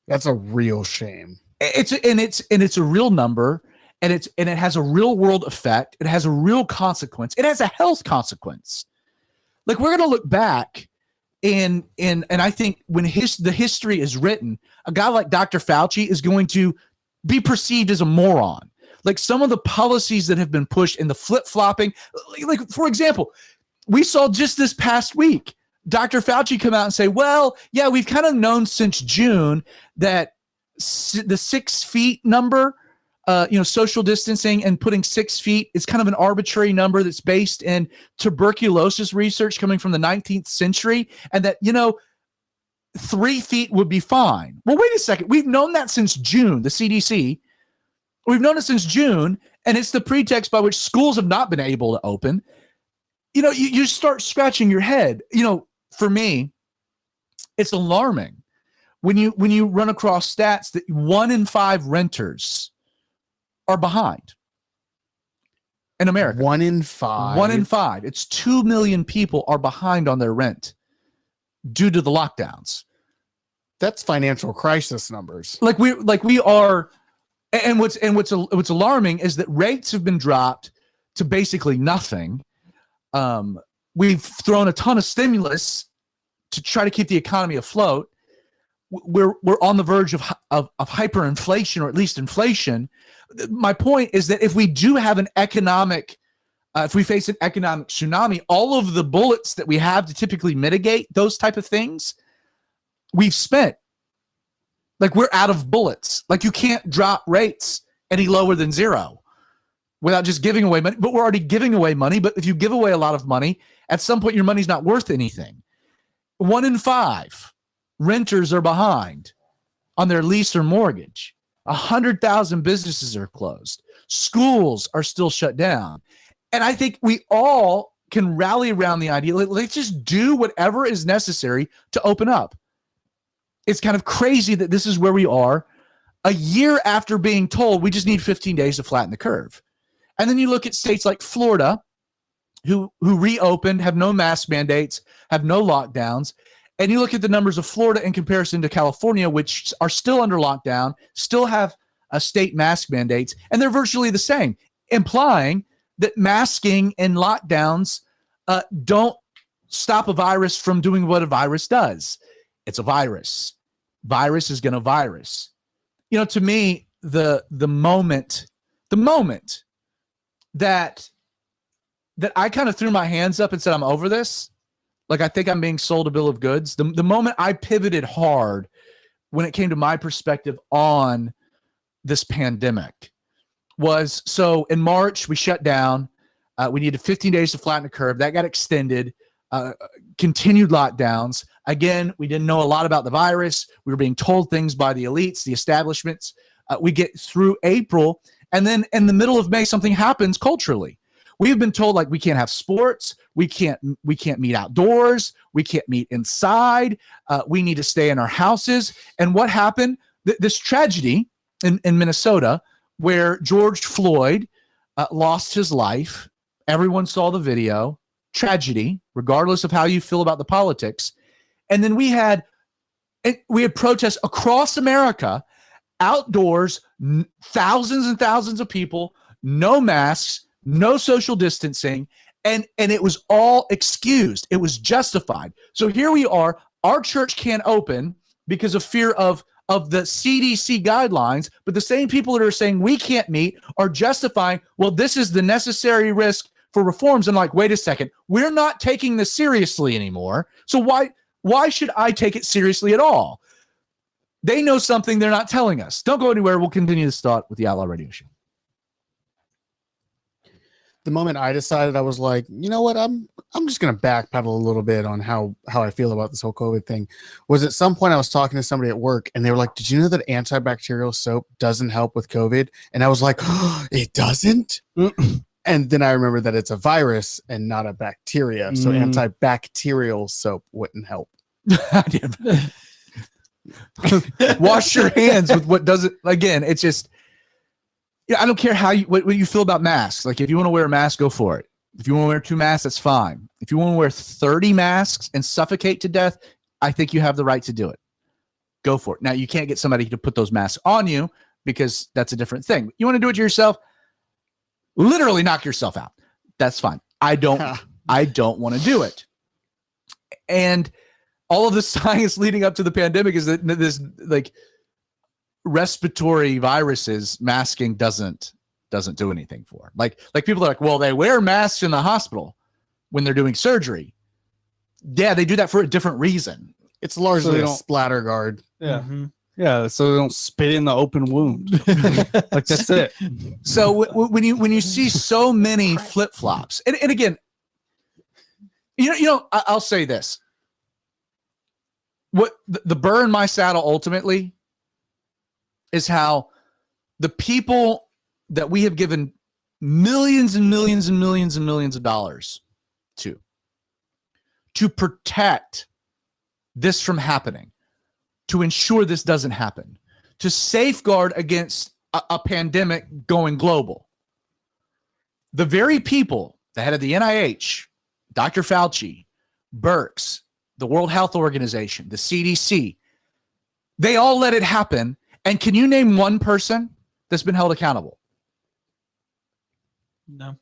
That's a real shame. It's a real number, and it has a real world effect. It has a real consequence. It has a health consequence. Like, we're going to look back and I think when the history is written, a guy like Dr. Fauci is going to be perceived as a moron. Like, some of the policies that have been pushed and the flip-flopping, like, for example, we saw just this past week, Dr. Fauci come out and say, well, yeah, we've kind of known since June that the 6 feet number, social distancing and putting 6 feet is kind of an arbitrary number that's based in tuberculosis research coming from the 19th century, and that, 3 feet would be fine. Well, wait a second. We've known that since June, the CDC. We've known it since June, and it's the pretext by which schools have not been able to open. You start scratching your head. For me, it's alarming when you run across stats that 1 in 5 renters are behind in America. 1 in 5. 1 in 5. It's 2 million people are behind on their rent due to the lockdowns. That's financial crisis numbers. We are. And what's alarming is that rates have been dropped to basically nothing. We've thrown a ton of stimulus to try to keep the economy afloat. We're on the verge of hyperinflation, or at least inflation. My point is that if we do have if we face an economic tsunami, all of the bullets that we have to typically mitigate those type of things, we've spent. Like, we're out of bullets. Like, you can't drop rates any lower than 0 without just giving away money. But we're already giving away money. But if you give away a lot of money, at some point your money's not worth anything. 1 in 5 renters are behind on their lease or mortgage. 100,000 businesses are closed. Schools are still shut down. And I think we all can rally around the idea, let's just do whatever is necessary to open up. It's kind of crazy that this is where we are a year after being told we just need 15 days to flatten the curve. And then you look at states like Florida, who reopened, have no mask mandates, have no lockdowns. And you look at the numbers of Florida in comparison to California, which are still under lockdown, still have state mask mandates, and they're virtually the same, implying that masking and lockdowns don't stop a virus from doing what a virus does. It's a virus. Virus is going to virus. To me, the moment that I kind of threw my hands up and said, I'm over this, like, I think I'm being sold a bill of goods. The moment I pivoted hard when it came to my perspective on this pandemic was, so in March, we shut down. We needed 15 days to flatten the curve. That got extended. Continued lockdowns. Again, we didn't know a lot about the virus. We were being told things by the elites, the establishments. We get through April, and then in the middle of May, something happens culturally. We've been told, like, we can't have sports, we can't meet outdoors, we can't meet inside. We need to stay in our houses. And what happened? This tragedy in Minnesota, where George Floyd lost his life. Everyone saw the video. Tragedy, regardless of how you feel about the politics. And then we had protests across America outdoors, thousands and thousands of people, no masks, no social distancing, and it was all excused. It was justified. So here we are. Our church can't open because of fear of the CDC guidelines, but the same people that are saying we can't meet are justifying, well, this is the necessary risk for reforms. And like, wait a second, we're not taking this seriously anymore. So why should I take it seriously at all? They know something they're not telling us. Don't go anywhere. We'll continue this thought with the Outlaw Radio Show. The moment I decided, I was like, you know what, I'm just gonna backpedal a little bit on how I feel about this whole COVID thing. Was at some point I was talking to somebody at work and they were like, did you know that antibacterial soap doesn't help with COVID? And I was like, oh, it doesn't? And then I remember that it's a virus and not a bacteria. So antibacterial soap wouldn't help. Wash your hands with what doesn't. Again, it's just, I don't care what you feel about masks. Like, if you want to wear a mask, go for it. If you want to wear 2 masks, that's fine. If you want to wear 30 masks and suffocate to death, I think you have the right to do it. Go for it. Now, you can't get somebody to put those masks on you because that's a different thing. You want to do it to yourself? Literally knock yourself out. That's fine. I don't want to do it. And all of the science leading up to the pandemic is that this like respiratory viruses, masking doesn't do anything for. Like people are like, well, they wear masks in the hospital when they're doing surgery. Yeah, they do that for a different reason. It's largely a splatter guard. Yeah. Mm-hmm. Yeah, so they don't spit in the open wound. Like, that's it. So when you see so many flip-flops, and again, you know, I'll say this. What the burr in my saddle ultimately is how the people that we have given millions and millions and millions and millions of dollars to protect this from happening, to ensure this doesn't happen, to safeguard against a pandemic going global. The very people, the head of the NIH, Dr. Fauci, Birx, the World Health Organization, the CDC, they all let it happen. And can you name one person that's been held accountable? No.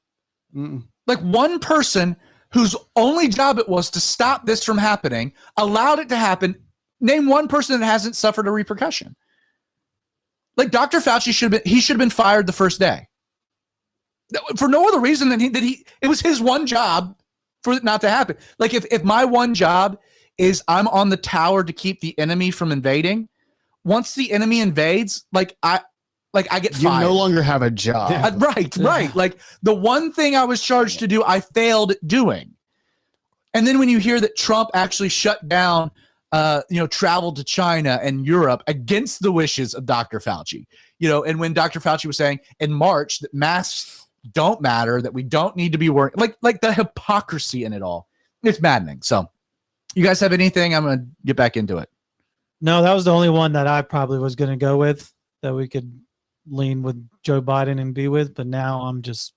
Like one person whose only job it was to stop this from happening, allowed it to happen. Name one person that hasn't suffered a repercussion. Like Dr. Fauci should have been fired the first day. For no other reason than it was his one job for it not to happen. Like if my one job is I'm on the tower to keep the enemy from invading, once the enemy invades, I get fired. You no longer have a job. Right. Like the one thing I was charged to do, I failed doing. And then when you hear that Trump actually shut down, travel to China and Europe against the wishes of Dr. Fauci, and when Dr. Fauci was saying in March that masks don't matter, that we don't need to be worried, like the hypocrisy in it all, it's maddening. So you guys have anything? I'm going to get back into it. No, that was the only one that I probably was going to go with, that we could lean with Joe Biden and be with, but now I'm just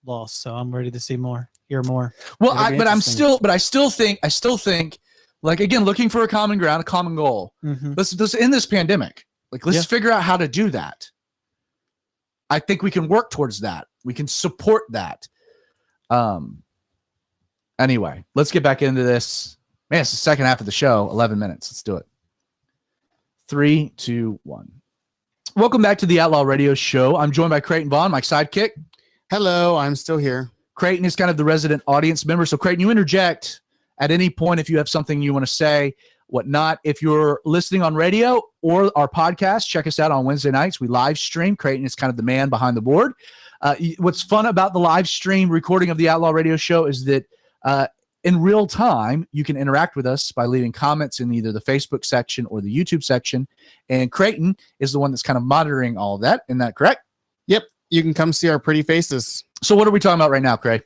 lost. So I'm ready to see more, hear more. Well, I still think, like, again, looking for a common ground, a common goal. Mm-hmm. Let's end this pandemic. Let's figure out how to do that. I think we can work towards that. We can support that. Anyway, let's get back into this. Man, it's the second half of the show, 11 minutes. Let's do it. 3, 2, 1. Welcome back to the Outlaw Radio Show. I'm joined by Creighton Vaughn, my sidekick. Hello, I'm still here. Creighton is kind of the resident audience member. So Creighton, you interject at any point if you have something you want to say, whatnot. If you're listening on radio or our podcast, check us out on Wednesday nights. We live stream. Creighton is kind of the man behind the board. What's fun about the live stream recording of the Outlaw Radio Show is that in real time, you can interact with us by leaving comments in either the Facebook section or the YouTube section. And Creighton is the one that's kind of monitoring all of that. Isn't that correct? Yep. You can come see our pretty faces. So what are we talking about right now, Craig?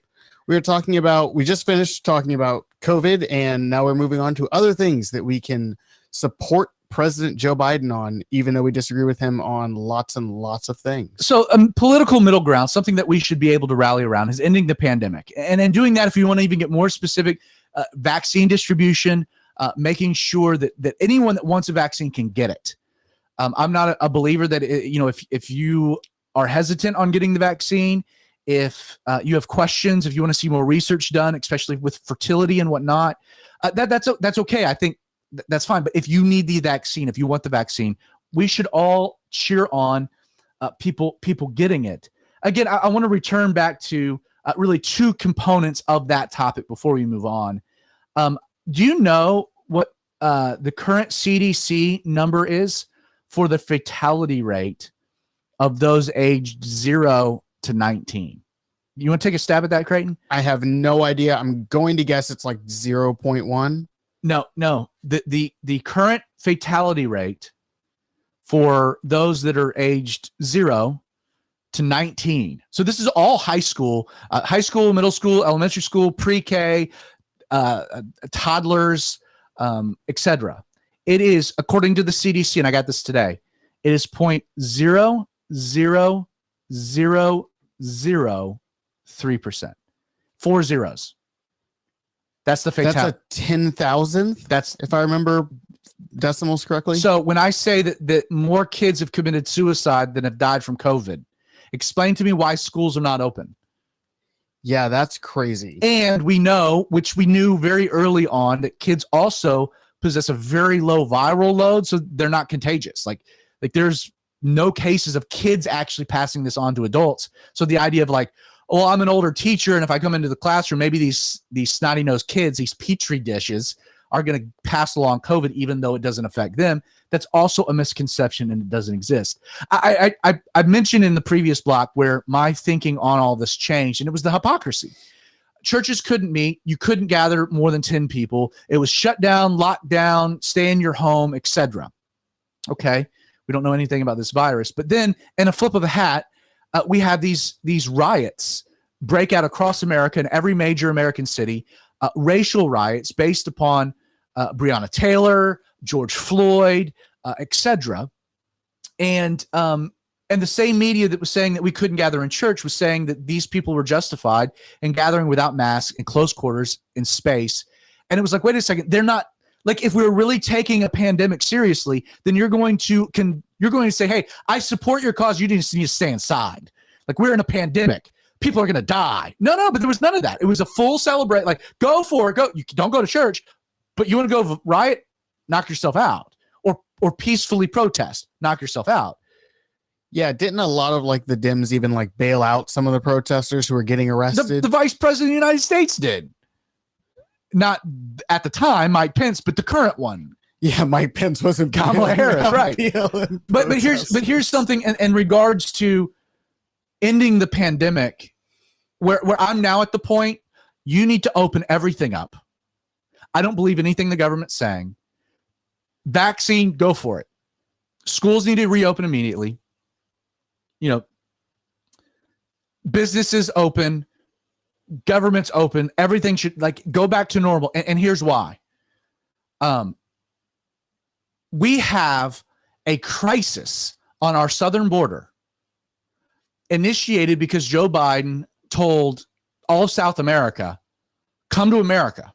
We just finished talking about COVID, and now we're moving on to other things that we can support President Joe Biden on, even though we disagree with him on lots and lots of things. So political middle ground, something that we should be able to rally around, is ending the pandemic. And in doing that, if you want to even get more specific, vaccine distribution, making sure that anyone that wants a vaccine can get it. I'm not a believer that if you are hesitant on getting the vaccine, if you have questions, if you want to see more research done, especially with fertility and whatnot, that's okay. I think that's fine. But if you need the vaccine, if you want the vaccine, we should all cheer on people getting it. Again, I want to return back to really two components of that topic before we move on. Do you know what the current CDC number is for the fatality rate of those aged 0 to 19? You want to take a stab at that, Creighton? I have no idea. I'm going to guess it's like 0.1. No. The current fatality rate for those that are aged 0 to 19. So this is all high school, middle school, elementary school, pre-K, toddlers, etc. It is, according to the CDC, and I got this today, it is 0.00003%. 4 zeros. That's the fatality. That's a 10,000th. That's, if I remember decimals correctly. So when I say that more kids have committed suicide than have died from COVID, explain to me why schools are not open. Yeah, that's crazy. And we know, which we knew very early on, that kids also possess a very low viral load, so they're not contagious. Like there's no cases of kids actually passing this on to adults. So the idea of like, oh, I'm an older teacher, and if I come into the classroom, maybe these snotty-nosed kids, these petri dishes, are going to pass along COVID, even though it doesn't affect them. That's also a misconception, and it doesn't exist. I mentioned in the previous block where my thinking on all this changed, and it was the hypocrisy. Churches couldn't meet. You couldn't gather more than 10 people. It was shut down, locked down, stay in your home, etc. Okay, we don't know anything about this virus. But then, in a flip of a hat, we have these riots break out across America in every major American city, racial riots based upon Breonna Taylor, George Floyd, etc. And the same media that was saying that we couldn't gather in church was saying that these people were justified in gathering without masks in close quarters in space. And it was like, wait a second, they're not, like, if we were really taking a pandemic seriously, then you're going to say, hey, I support your cause. You just need to stay inside. Like, we're in a pandemic. People are going to die. No, but there was none of that. It was a full celebrate. Like, go for it. Go. You don't go to church, but you want to go riot, knock yourself out, or peacefully protest, knock yourself out. Yeah, didn't a lot of like the Dems even like bail out some of the protesters who were getting arrested? The vice president of the United States did. Not at the time, Mike Pence, but the current one. Yeah, Mike Pence wasn't Kamala Harris, right? But here's something in regards to ending the pandemic, where I'm now at the point, you need to open everything up. I don't believe anything the government's saying. Vaccine, go for it. Schools need to reopen immediately. Businesses open, government's open, everything should go back to normal. And here's why. We have a crisis on our southern border initiated because Joe Biden told all of South America, come to America.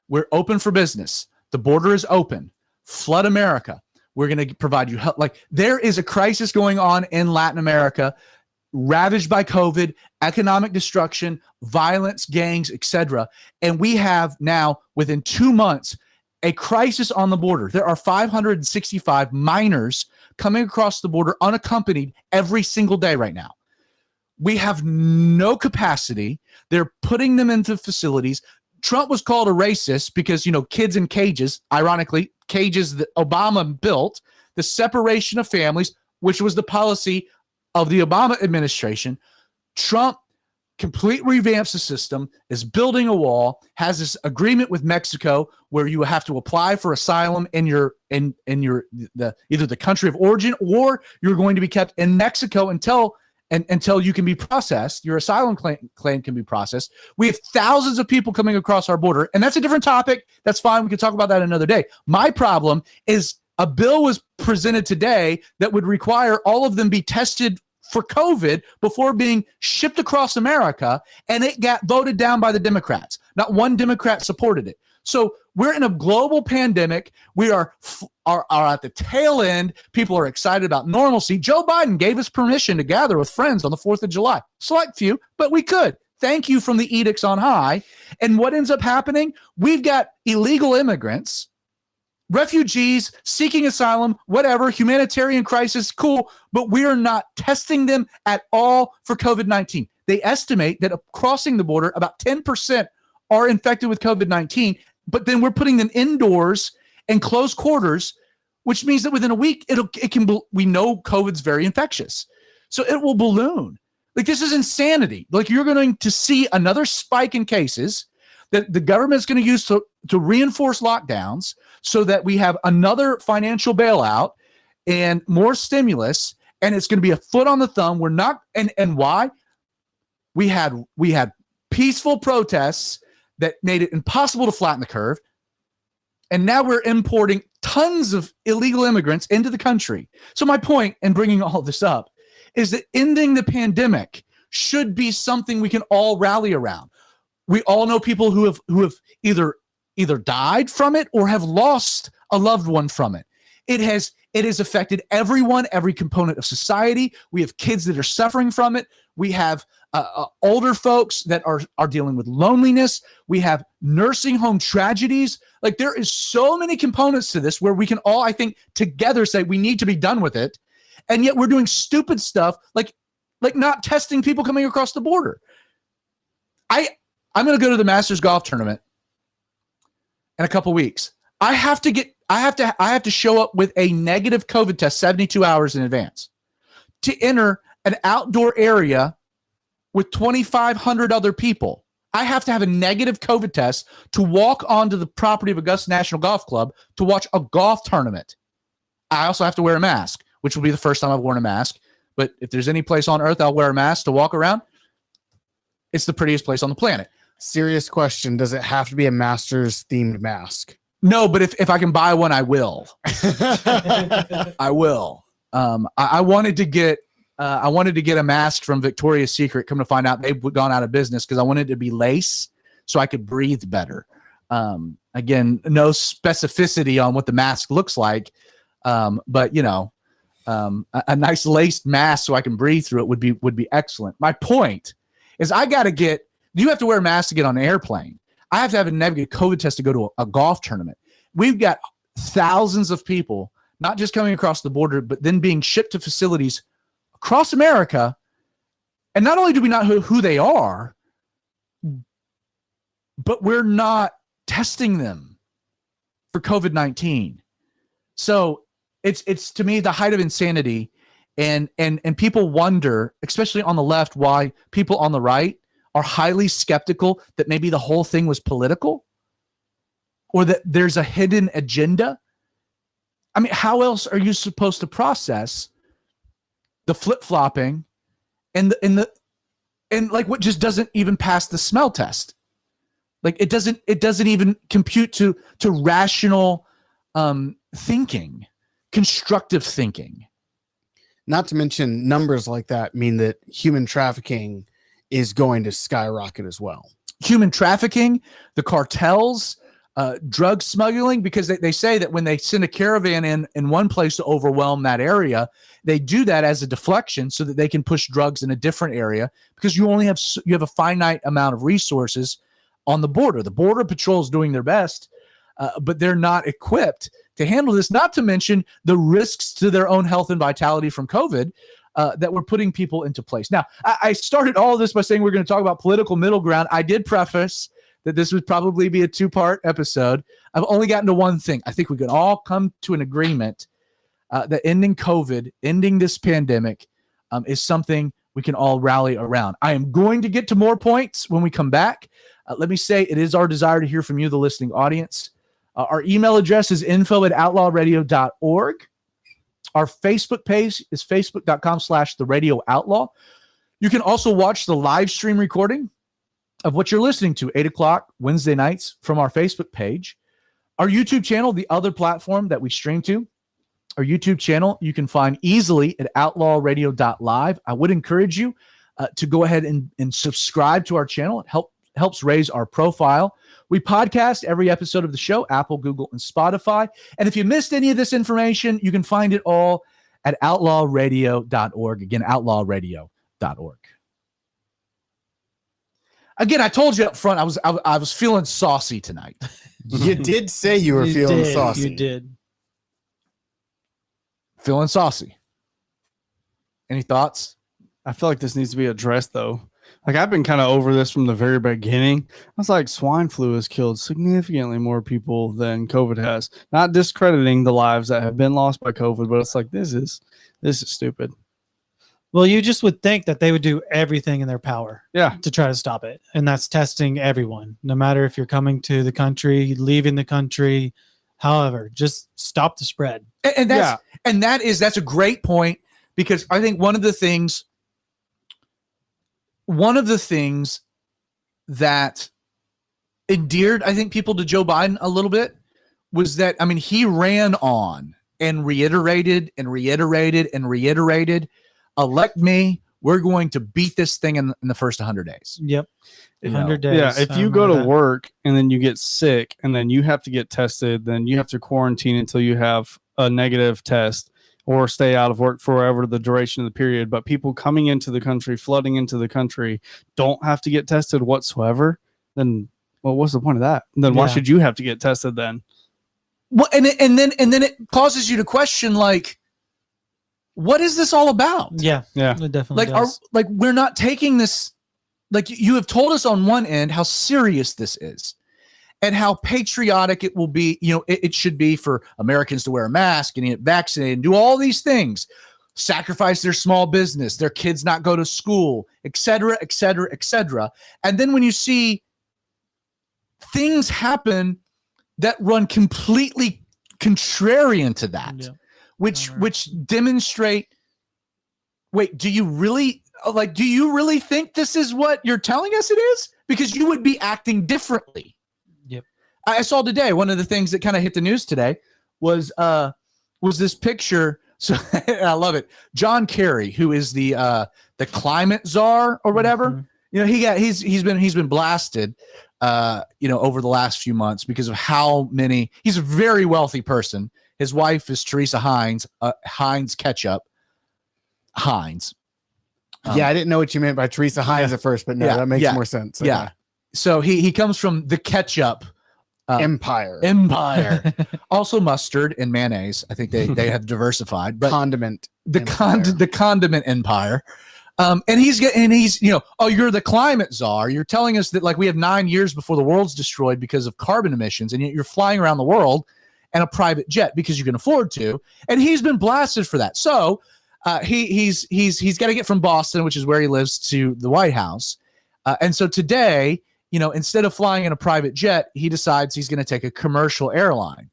We're open for business. The border is open. Flood America. We're going to provide you help. Like, there is a crisis going on in Latin America, ravaged by COVID, economic destruction, violence, gangs, etc. And we have now, within 2 months, a crisis on the border. There are 565 minors coming across the border unaccompanied every single day right now. We have no capacity. They're putting them into facilities. Trump was called a racist because, kids in cages, ironically, cages that Obama built, the separation of families, which was the policy of the Obama administration. Trump completely revamps the system, is building a wall, has this agreement with Mexico where you have to apply for asylum in your either the country of origin, or you're going to be kept in Mexico until you can be processed. Your asylum claim can be processed. We have thousands of people coming across our border, and that's a different topic. That's fine. We can talk about that another day. My problem is a bill was presented today that would require all of them be tested for COVID before being shipped across America, and it got voted down by the Democrats. Not one Democrat supported it. So we're in a global pandemic. We are at the tail end. People are excited about normalcy. Joe Biden gave us permission to gather with friends on the 4th of July. Select few, but we could. Thank you from the edicts on high. And what ends up happening? We've got illegal immigrants, refugees seeking asylum, whatever, humanitarian crisis, cool, but we are not testing them at all for COVID-19. They estimate that crossing the border, about 10% are infected with COVID-19, but then we're putting them indoors in close quarters, which means that within a week, we know COVID's very infectious. So it will balloon. Like, this is insanity. Like, you're going to see another spike in cases that the government's going to use to reinforce lockdowns so that we have another financial bailout and more stimulus, and it's going to be a foot on the thumb. We're not, and why? We had peaceful protests that made it impossible to flatten the curve, and now we're importing tons of illegal immigrants into the country. So my point in bringing all this up is that ending the pandemic should be something we can all rally around. We all know people who have either died from it or have lost a loved one from it. It has affected everyone, every component of society. We have kids that are suffering from it. We have older folks that are dealing with loneliness. We have nursing home tragedies. Like, there is so many components to this where we can all, I think, together say we need to be done with it. And yet we're doing stupid stuff like not testing people coming across the border. I'm going to go to the Masters golf tournament in a couple weeks. I have to show up with a negative COVID test 72 hours in advance to enter an outdoor area with 2,500 other people. I have to have a negative COVID test to walk onto the property of Augusta National Golf Club to watch a golf tournament. I also have to wear a mask, which will be the first time I've worn a mask. But if there's any place on earth I'll wear a mask to walk around, it's the prettiest place on the planet. Serious question. Does it have to be a Masters themed mask? No, but if I can buy one, I will. I will. I wanted to get a mask from Victoria's Secret. Come to find out, they've gone out of business because I wanted it to be lace so I could breathe better. Again, no specificity on what the mask looks like, but a nice laced mask so I can breathe through it would be excellent. My point is, you have to wear a mask to get on an airplane. I have to have a negative COVID test to go to a golf tournament. We've got thousands of people, not just coming across the border, but then being shipped to facilities across America. And not only do we not know who they are, but we're not testing them for COVID-19. So it's to me the height of insanity. And people wonder, especially on the left, why people on the right are highly skeptical that maybe the whole thing was political or that there's a hidden agenda. I mean, how else are you supposed to process the flip-flopping and like what just doesn't even pass the smell test? Like, it doesn't even compute to rational thinking, constructive thinking. Not to mention, numbers like that mean that human trafficking is going to skyrocket as well. Human trafficking, the cartels, drug smuggling, because they say that when they send a caravan in one place to overwhelm that area, they do that as a deflection so that they can push drugs in a different area, because you have a finite amount of resources on the border. The Border Patrol is doing their best, but they're not equipped to handle this, not to mention the risks to their own health and vitality from COVID that we're putting people into place. Now, I started all of this by saying we're going to talk about political middle ground. I did preface that this would probably be a two-part episode. I've only gotten to one thing. I think we can all come to an agreement that ending COVID, ending this pandemic, is something we can all rally around. I am going to get to more points when we come back. Let me say it is our desire to hear from you, the listening audience. Our email address is info@outlawradio.org. Our Facebook page is facebook.com/The Radio You can also watch the live stream recording of what you're listening to 8 o'clock Wednesday nights from our Facebook page. Our YouTube channel, the other platform that we stream to, our YouTube channel, you can find easily at outlawradio.live. I would encourage you to go ahead and subscribe to our channel. It helps raise our profile. We podcast every episode of the show, Apple, Google, and Spotify. And if you missed any of this information, you can find it all at outlawradio.org. Again, outlawradio.org. Again, I told you up front, I was feeling saucy tonight. You did say you were feeling saucy. You did. Feeling saucy. Any thoughts? I feel like this needs to be addressed, though. Like, I've been kind of over this from the very beginning. I was like, swine flu has killed significantly more people than COVID has. Not discrediting the lives that have been lost by COVID, but it's like, this is stupid. Well, you just would think that they would do everything in their power to try to stop it. And that's testing everyone, no matter if you're coming to the country, leaving the country, however, just stop the spread. And that's a great point, because I think one of the things that endeared, I think, people to Joe Biden a little bit was that, I mean, he ran on and reiterated, elect me, we're going to beat this thing in the first 100 days. Yep. 100 days. Yeah, if you go to work and then you get sick and then you have to get tested, then you have to quarantine until you have a negative test or stay out of work for whatever the duration of the period. But people coming into the country, flooding into the country, don't have to get tested whatsoever. Then, well, what's the point of that? Then why should you have to get tested then? Well, and then it causes you to question, like, what is this all about? Yeah. It definitely does. We're not taking this, like, you have told us on one end how serious this is and how patriotic it will be. You know, it should be for Americans to wear a mask and get vaccinated and do all these things, sacrifice their small business, their kids not go to school, et cetera, et cetera, et cetera. And then when you see things happen that run completely contrarian to that, which demonstrate, wait, do you really think this is what you're telling us it is? Because you would be acting differently. Yep. I saw today, one of the things that kind of hit the news today was this picture. So I love it. John Kerry, who is the climate czar or whatever, Mm-hmm. you know, he's been blasted, over the last few months because of how many. He's a very wealthy person. His wife is Teresa Heinz, Heinz ketchup. Heinz. I didn't know what you meant by Teresa Heinz at first, but no, that makes more sense. Yeah. Okay. So he comes from the ketchup Empire. Also mustard and mayonnaise. I think they have diversified, but Condiment. the condiment empire. And he's oh, you're the climate czar. You're telling us that, like, we have 9 years before the world's destroyed because of carbon emissions, and yet you're flying around the world in a private jet because you can afford to. And he's been blasted for that. So he's got to get from Boston, which is where he lives, to the White House. And so today, instead of flying in a private jet, he decides he's going to take a commercial airline.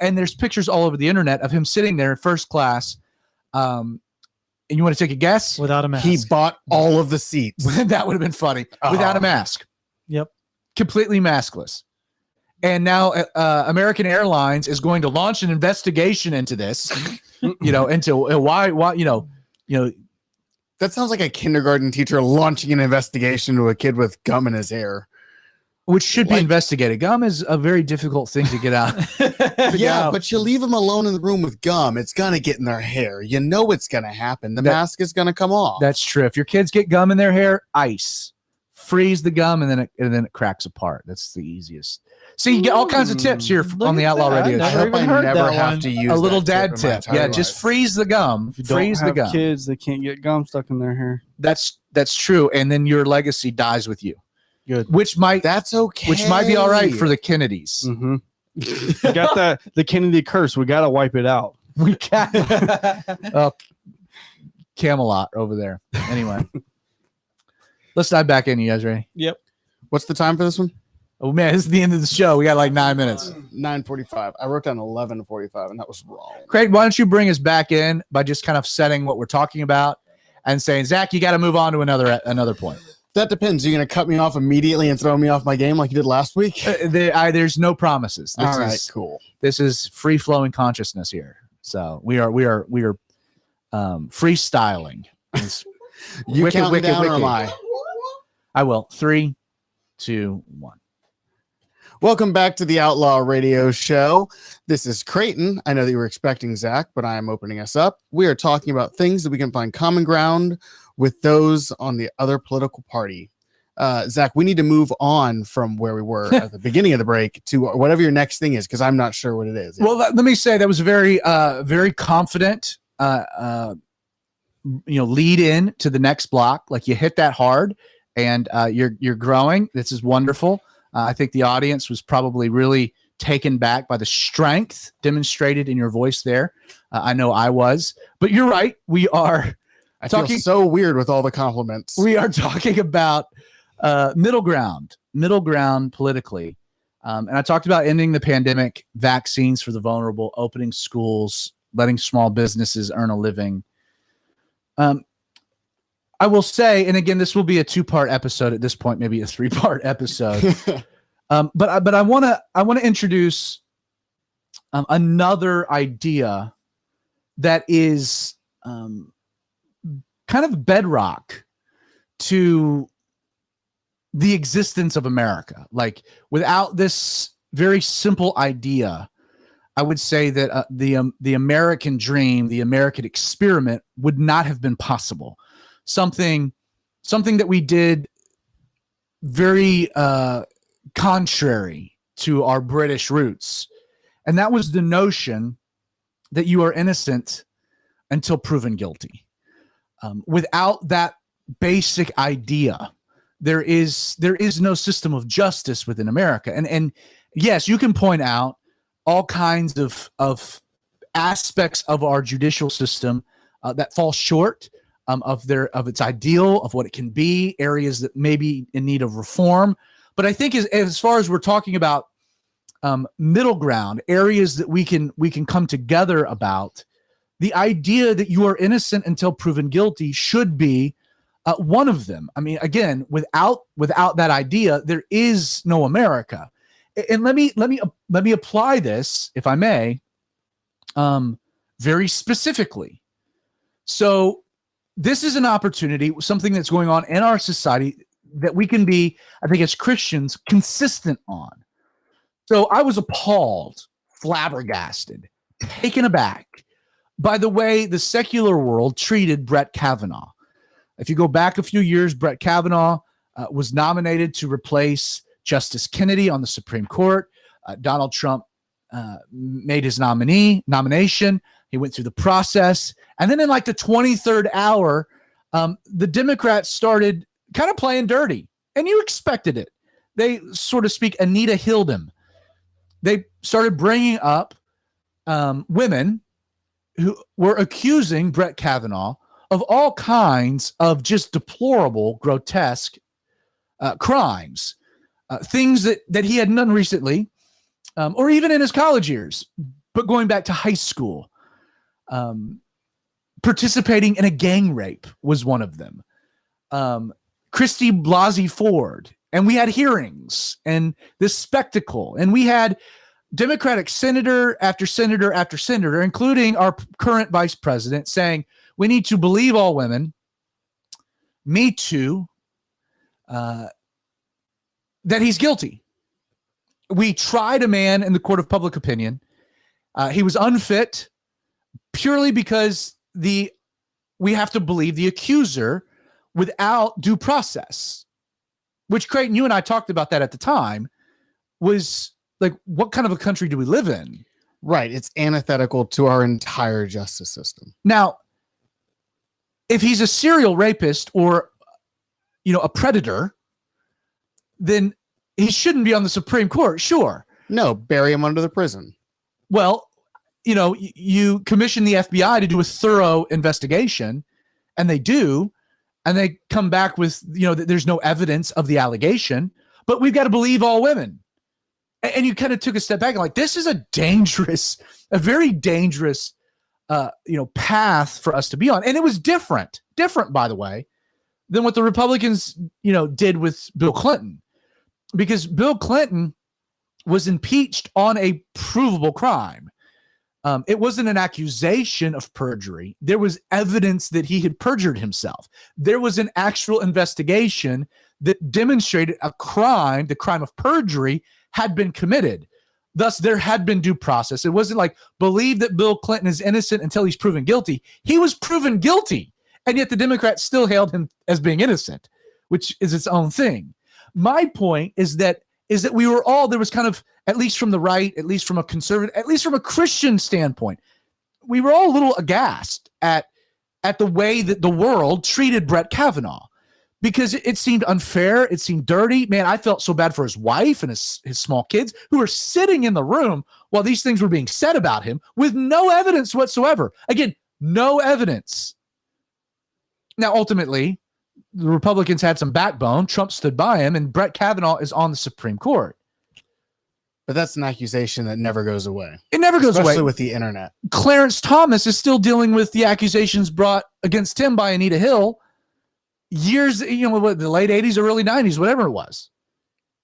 And there's pictures all over the internet of him sitting there in first class. And you want to take a guess? Without a mask. He bought all of the seats. That would have been funny. Without a mask. Yep. Completely maskless. And now American Airlines is going to launch an investigation into this, into why, That sounds like a kindergarten teacher launching an investigation to a kid with gum in his hair. Which should be investigated. Gum is a very difficult thing to get out. But you leave them alone in the room with gum, it's going to get in their hair. You know it's going to happen. The mask is going to come off. That's true. If your kids get gum in their hair, ice. Freeze the gum, and then it cracks apart. That's the easiest. See, you get all kinds of tips here on the Outlaw Radio. I hope I never have to use a little that dad tip. Yeah, just freeze the gum. If you don't freeze the have gum. kids, they can't get gum stuck in their hair. That's true, and then your legacy dies with you. Good. That's okay. Which might be all right for the Kennedys. Mm-hmm. We got the Kennedy curse. We got to wipe it out. We got Camelot over there. Anyway, let's dive back in. You guys ready? Yep. What's the time for this one? Oh man, this is the end of the show. We got like 9 minutes. 9:45. I wrote down 11:45, and that was wrong. Craig, why don't you bring us back in by just kind of setting what we're talking about and saying, Zach, you got to move on to another point. That depends. You're going to cut me off immediately and throw me off my game like you did last week? There's no promises. All right, cool. This is free flowing consciousness here. So we are freestyling. You count me down or am I? I will. 3, 2, 1. Welcome back to the Outlaw Radio Show. This is Creighton. I know that you were expecting Zach, but I am opening us up. We are talking about things that we can find common ground with those on the other political party. Zach, we need to move on from where we were at the beginning of the break to whatever your next thing is, because I'm not sure what it is. Well, let me say that was very, very confident, lead in to the next block. Like you hit that hard, and you're growing. This is wonderful. I think the audience was probably really taken back by the strength demonstrated in your voice there. I know I was, but you're right. We are. I feel so weird with all the compliments. We are talking about middle ground politically. And I talked about ending the pandemic, vaccines for the vulnerable, opening schools, letting small businesses earn a living. I will say, and again, this will be a 2-part episode at this point, maybe a 3-part episode. But I want to introduce another idea that is kind of bedrock to the existence of America. Like without this very simple idea, I would say that the American dream, the American experiment would not have been possible. Something that we did very contrary to our British roots. And that was the notion that you are innocent until proven guilty. Without that basic idea, there is no system of justice within America. And yes, you can point out all kinds of aspects of our judicial system that fall short of its ideal, of what it can be, areas that may be in need of reform. But I think as far as we're talking about middle ground, areas that we can come together about, the idea that you are innocent until proven guilty should be one of them. I mean, again, without that idea, there is no America. And let me apply this, if I may, very specifically. So this is an opportunity, something that's going on in our society that we can be, I think, as Christians, consistent on. So I was appalled, flabbergasted, taken aback by the way the secular world treated Brett Kavanaugh. If you go back a few years, Brett Kavanaugh was nominated to replace Justice Kennedy on the Supreme Court. Donald Trump made his nomination. He went through the process. And then in like the 23rd hour, the Democrats started kind of playing dirty. And you expected it. They, so to speak, Anita Hilled him. They started bringing up women who were accusing Brett Kavanaugh of all kinds of just deplorable, grotesque crimes, things that he hadn't done recently, or even in his college years, but going back to high school. Participating in a gang rape was one of them. Christy Blasey Ford. And we had hearings and this spectacle. And we had Democratic senator after senator after senator, including our current vice president, saying, we need to believe all women. Me too. That he's guilty. We tried a man in the court of public opinion. He was unfit purely because we have to believe the accuser without due process, which, Creighton, you and I talked about that at the time, was like, what kind of a country do we live in? Right. It's antithetical to our entire justice system. Now, if he's a serial rapist or, a predator, then he shouldn't be on the Supreme Court. Sure. No, bury him under the prison. Well, you commission the FBI to do a thorough investigation, and they do, and they come back with, that there's no evidence of the allegation, but we've got to believe all women. And you kind of took a step back and like, this is a very dangerous, path for us to be on. And it was different, by the way, than what the Republicans, did with Bill Clinton, because Bill Clinton was impeached on a provable crime. It wasn't an accusation of perjury. There was evidence that he had perjured himself. There was an actual investigation that demonstrated a crime, the crime of perjury, had been committed. Thus, there had been due process. It wasn't like, believe that Bill Clinton is innocent until he's proven guilty. He was proven guilty, and yet the Democrats still hailed him as being innocent, which is its own thing. My point is that we were all, there was kind of, at least from the right, at least from a conservative, at least from a Christian standpoint, we were all a little aghast at the way that the world treated Brett Kavanaugh, because it seemed unfair. It seemed dirty. Man, I felt so bad for his wife and his small kids who were sitting in the room while these things were being said about him with no evidence whatsoever. Again, no evidence. Now, ultimately, the Republicans had some backbone. Trump stood by him, and Brett Kavanaugh is on the Supreme Court. But that's an accusation that never goes away. It never goes away. Especially with the internet. Clarence Thomas is still dealing with the accusations brought against him by Anita Hill years, the late 80s or early 90s, whatever it was.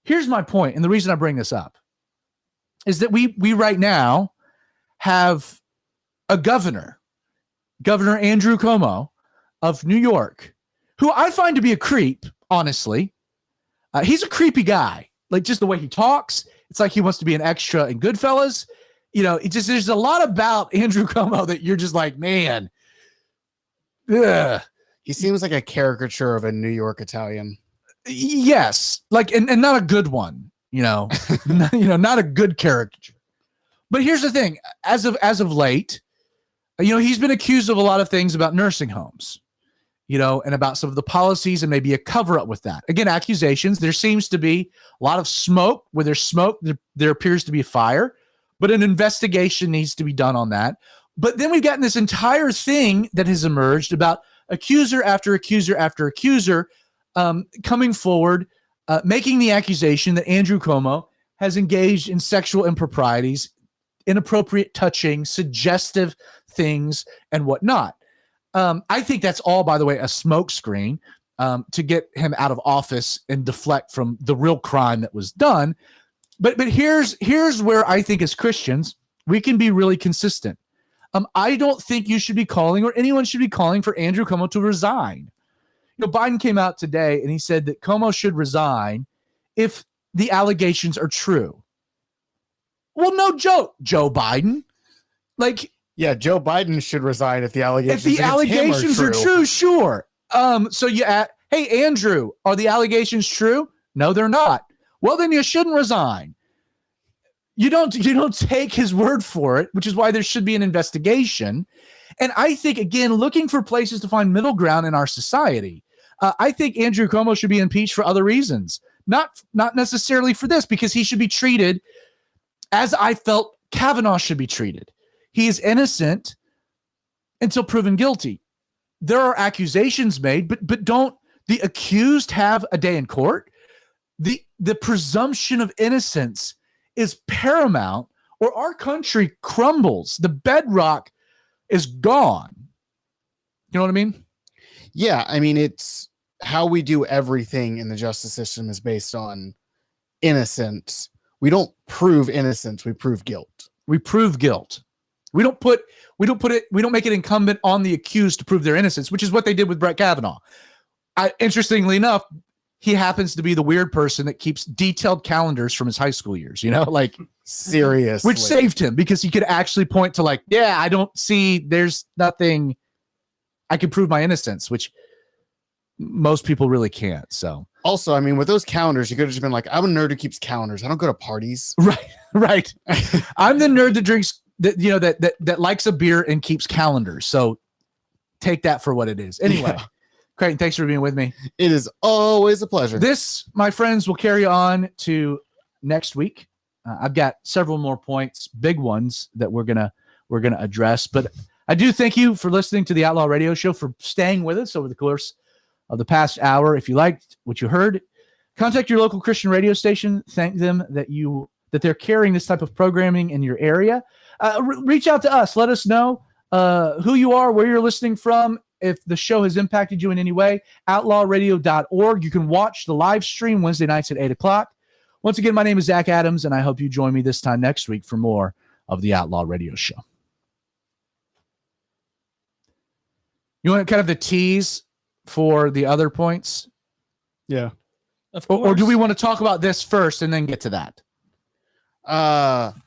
Here's my point, and the reason I bring this up is that we right now have a Governor Andrew Cuomo of New York, who I find to be a creep, honestly. He's a creepy guy. Like, just the way he talks, it's like he wants to be an extra in Goodfellas. There's a lot about Andrew Cuomo that you're just like, man, ugh. He seems like a caricature of a New York Italian. Yes, like, and not a good one, not a good caricature. But here's the thing: as of late, he's been accused of a lot of things about nursing homes, and about some of the policies and maybe a cover up with that. Again, accusations. There seems to be a lot of smoke. Where there's smoke, there appears to be fire. But an investigation needs to be done on that. But then we've gotten this entire thing that has emerged about accuser after accuser after accuser coming forward, making the accusation that Andrew Cuomo has engaged in sexual improprieties, inappropriate touching, suggestive things, and whatnot. I think that's all, by the way, a smokescreen to get him out of office and deflect from the real crime that was done. But here's where I think as Christians, we can be really consistent. I don't think you should be calling, or anyone should be calling, for Andrew Cuomo to resign. Biden came out today and he said that Cuomo should resign if the allegations are true. Well, no joke, Joe Biden. Like, yeah, Joe Biden should resign if the allegations, are true. Sure. So you ask, hey, Andrew, are the allegations true? No, they're not. Well, then you shouldn't resign. You don't take his word for it, which is why there should be an investigation. And I think, again, looking for places to find middle ground in our society, I think Andrew Cuomo should be impeached for other reasons, not necessarily for this, because he should be treated as I felt Kavanaugh should be treated. He is innocent until proven guilty. There are accusations made, but don't the accused have a day in court? The presumption of innocence is paramount, or our country crumbles. The bedrock is gone. You know what I mean? Yeah, I mean, it's how we do everything in the justice system is based on innocence. We don't prove innocence, we prove guilt. We prove guilt. We don't make it incumbent on the accused to prove their innocence, which is what they did with Brett Kavanaugh. Interestingly enough, he happens to be the weird person that keeps detailed calendars from his high school years, like seriously, which saved him, because he could actually point to I don't see, there's nothing I can prove my innocence, which most people really can't. So also, I mean, with those calendars, you could have just been like, I'm a nerd who keeps calendars. I don't go to parties. Right. I'm the nerd that drinks that likes a beer and keeps calendars. So take that for what it is. Anyway. Yeah. Creighton, thanks for being with me. It is always a pleasure. This, my friends, will carry on to next week. I've got several more points, big ones, that we're gonna address. But I do thank you for listening to the Outlaw Radio Show, for staying with us over the course of the past hour. If you liked what you heard, contact your local Christian radio station. Thank them that they're carrying this type of programming in your area. Reach out to us. Let us know who you are, where you're listening from. If the show has impacted you in any way, outlawradio.org. You can watch the live stream Wednesday nights at 8 o'clock. Once again, my name is Zach Adams, and I hope you join me this time next week for more of the Outlaw Radio Show. You want kind of the tease for the other points? Yeah. Of Or do we want to talk about this first and then get to that?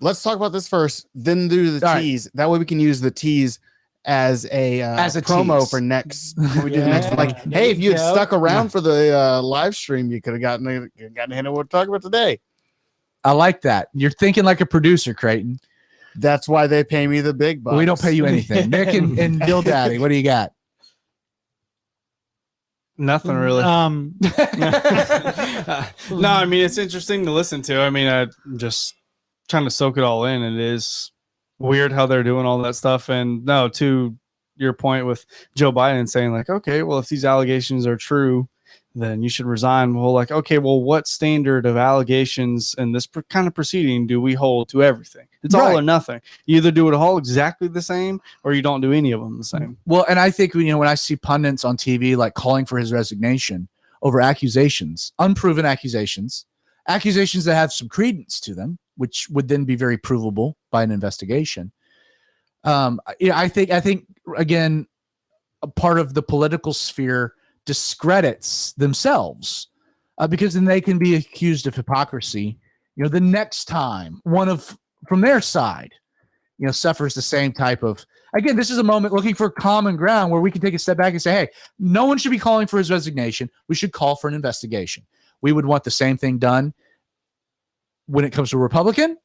Let's talk about this first, then do the All right. tease. That way we can use the tease as a promo tease. for next. When we do the next one. Like, There hey, if you had you go. stuck around for the live stream, you could have gotten a hint of what we're talking about today. I like that. You're thinking like a producer, Creighton. That's why they pay me the big bucks. We don't pay you anything. Nick and Bill Daddy, what do you got? Nothing really. Um, No, I mean, it's interesting to listen to. I mean, I'm just trying to soak it all in. It is weird how they're doing all that stuff. And no, to your point with Joe Biden saying like, okay, well, if these allegations are true, then you should resign. Well, like, okay, well, what standard of allegations in this kind of proceeding do we hold to everything? It's all or Right. nothing. You either do it all exactly the same or you don't do any of them the same. Well, and I think, when I see pundits on TV like calling for his resignation over accusations, unproven accusations that have some credence to them, which would then be very provable by an investigation. I think again, a part of the political sphere discredits themselves because then they can be accused of hypocrisy. The next time from their side, suffers the same type of. Again, this is a moment looking for common ground where we can take a step back and say, hey, no one should be calling for his resignation. We should call for an investigation. We would want the same thing done when it comes to a Republican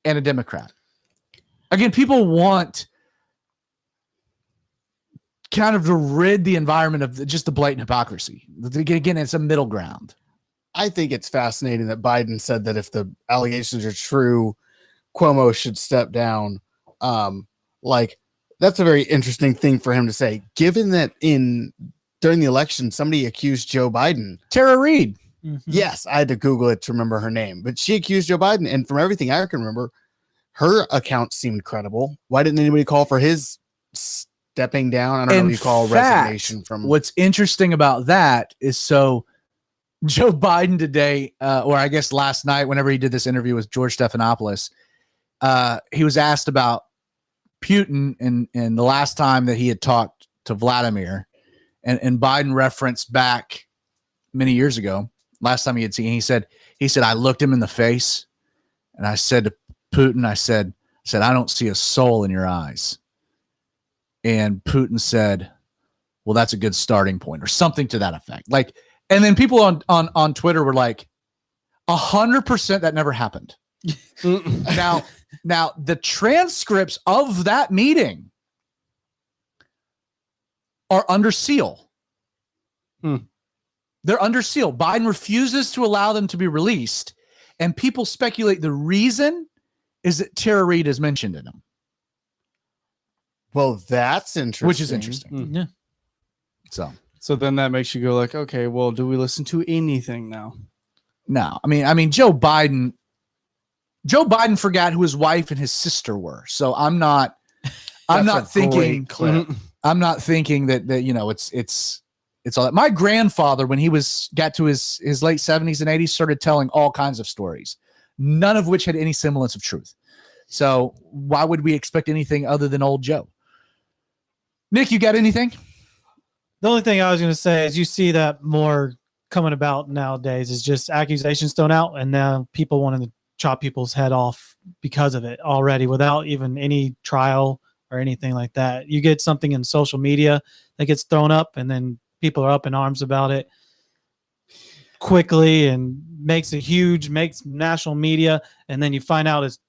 and a Democrat. Again, people want kind of to rid the environment of just the blatant hypocrisy. Again, it's a middle ground. I think it's fascinating that Biden said that if the allegations are true, Cuomo should step down. Like, that's a very interesting thing for him to say, given that during the election, somebody accused Joe Biden. Tara Reid. mhm. Yes, I had to Google it to remember her name, but she accused Joe Biden. And from everything I can remember, her account seemed credible. Why didn't anybody call for his stepping down? I don't know what you call resignation from. What's interesting about that is Joe Biden today, or I guess last night, whenever he did this interview with George Stephanopoulos, he was asked about Putin and the last time that he had talked to Vladimir, and Biden referenced back many years ago, last time he had seen, he said, I looked him in the face and I said to Putin, I said, I don't see a soul in your eyes. And Putin said, well, that's a good starting point, or something to that effect. Like, and then people on Twitter were like, 100% that never happened. Now the transcripts of that meeting are under seal. They're under seal. Biden refuses to allow them to be released, and people speculate the reason is that Tara Reid is mentioned in them. Well, that's interesting. Which is interesting. Yeah. So then that makes you go like, okay, well, do we listen to anything now? No, I mean, Joe Biden forgot who his wife and his sister were. So I'm not thinking clip. I'm not thinking that it's all that. My grandfather, when he got to his late 70s and 80s, started telling all kinds of stories, none of which had any semblance of truth. So why would we expect anything other than old Joe? Nick, you got anything? The only thing I was going to say is you see that more coming about nowadays is just accusations thrown out, and now people wanting to chop people's head off because of it already without even any trial or anything like that. You get something in social media that gets thrown up, and then people are up in arms about it quickly and makes national media, and then you find out it's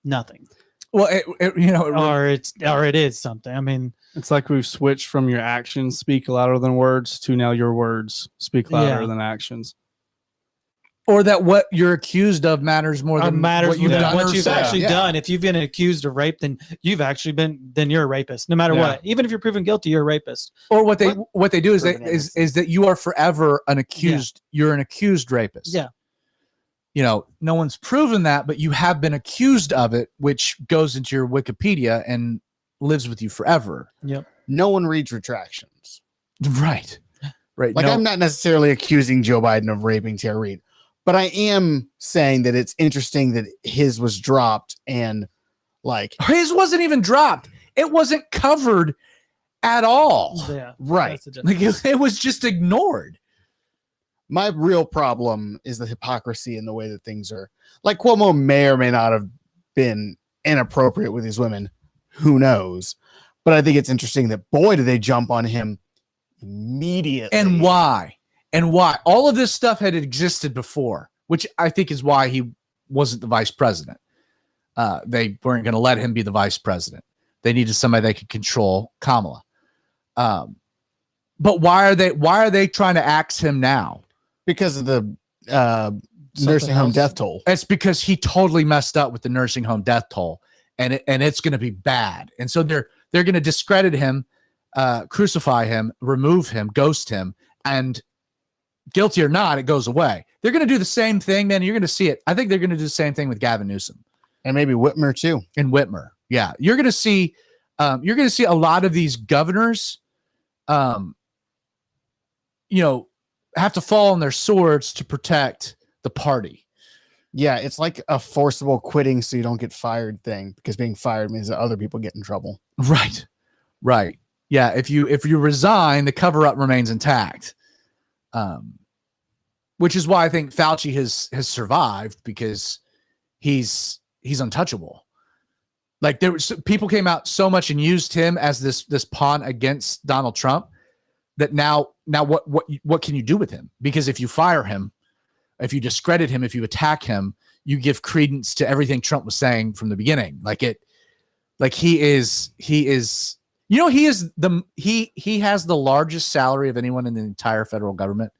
nothing. Well, Or it is something. I mean, It's like we've switched from your actions speak louder than words to now your words speak louder Yeah. than actions. or that what you're accused of matters more than what you've done. what or you've said. actually Yeah. done. If you've been accused of rape, then you're a rapist, no matter Yeah. what. Even if you're proven guilty, you're a rapist. Or what they do is Proven is that you are forever an accused. You're an accused rapist. Yeah. No one's proven that, but you have been accused of it, which goes into your Wikipedia and lives with you forever. Yep. No one reads retractions. Right. Right. Like, No. I'm not necessarily accusing Joe Biden of raping Tara Reid, but I am saying that it's interesting that his was dropped, and like His wasn't even dropped. It wasn't covered at all. Yeah, Right. that's the Like difference. it was just ignored. My real problem is the hypocrisy in the way that things are. Like Cuomo may or may not have been inappropriate with these women. Who knows? But I think it's interesting that, boy, do they jump on him immediately. And why? And why? All of this stuff had existed before, which I think is why he wasn't the vice president. They weren't going to let him be the vice president. They needed somebody they could control, Kamala. But why are they trying to axe him now? Because of the nursing home else. death toll. It's because he totally messed up with the nursing home death toll, and it's going to be bad. And so they're going to discredit him, crucify him, remove him, ghost him, and guilty or not, it goes away. They're going to do the same thing, man. You're going to see it. I think they're going to do the same thing with Gavin Newsom And maybe Whitmer too. and Whitmer. Yeah, you're going to see a lot of these governors, have to fall on their swords to protect the party. Yeah, it's like a forcible quitting so you don't get fired thing, because being fired means that other people get in trouble. Right. Yeah, if you resign, the cover up remains intact. Which is why I think Fauci has survived, because he's untouchable. Like people came out so much and used him as this pawn against Donald Trump that now what can you do with him? Because if you fire him, if you discredit him, if you attack him, you give credence to everything Trump was saying from the beginning. He has the largest salary of anyone in the entire federal government.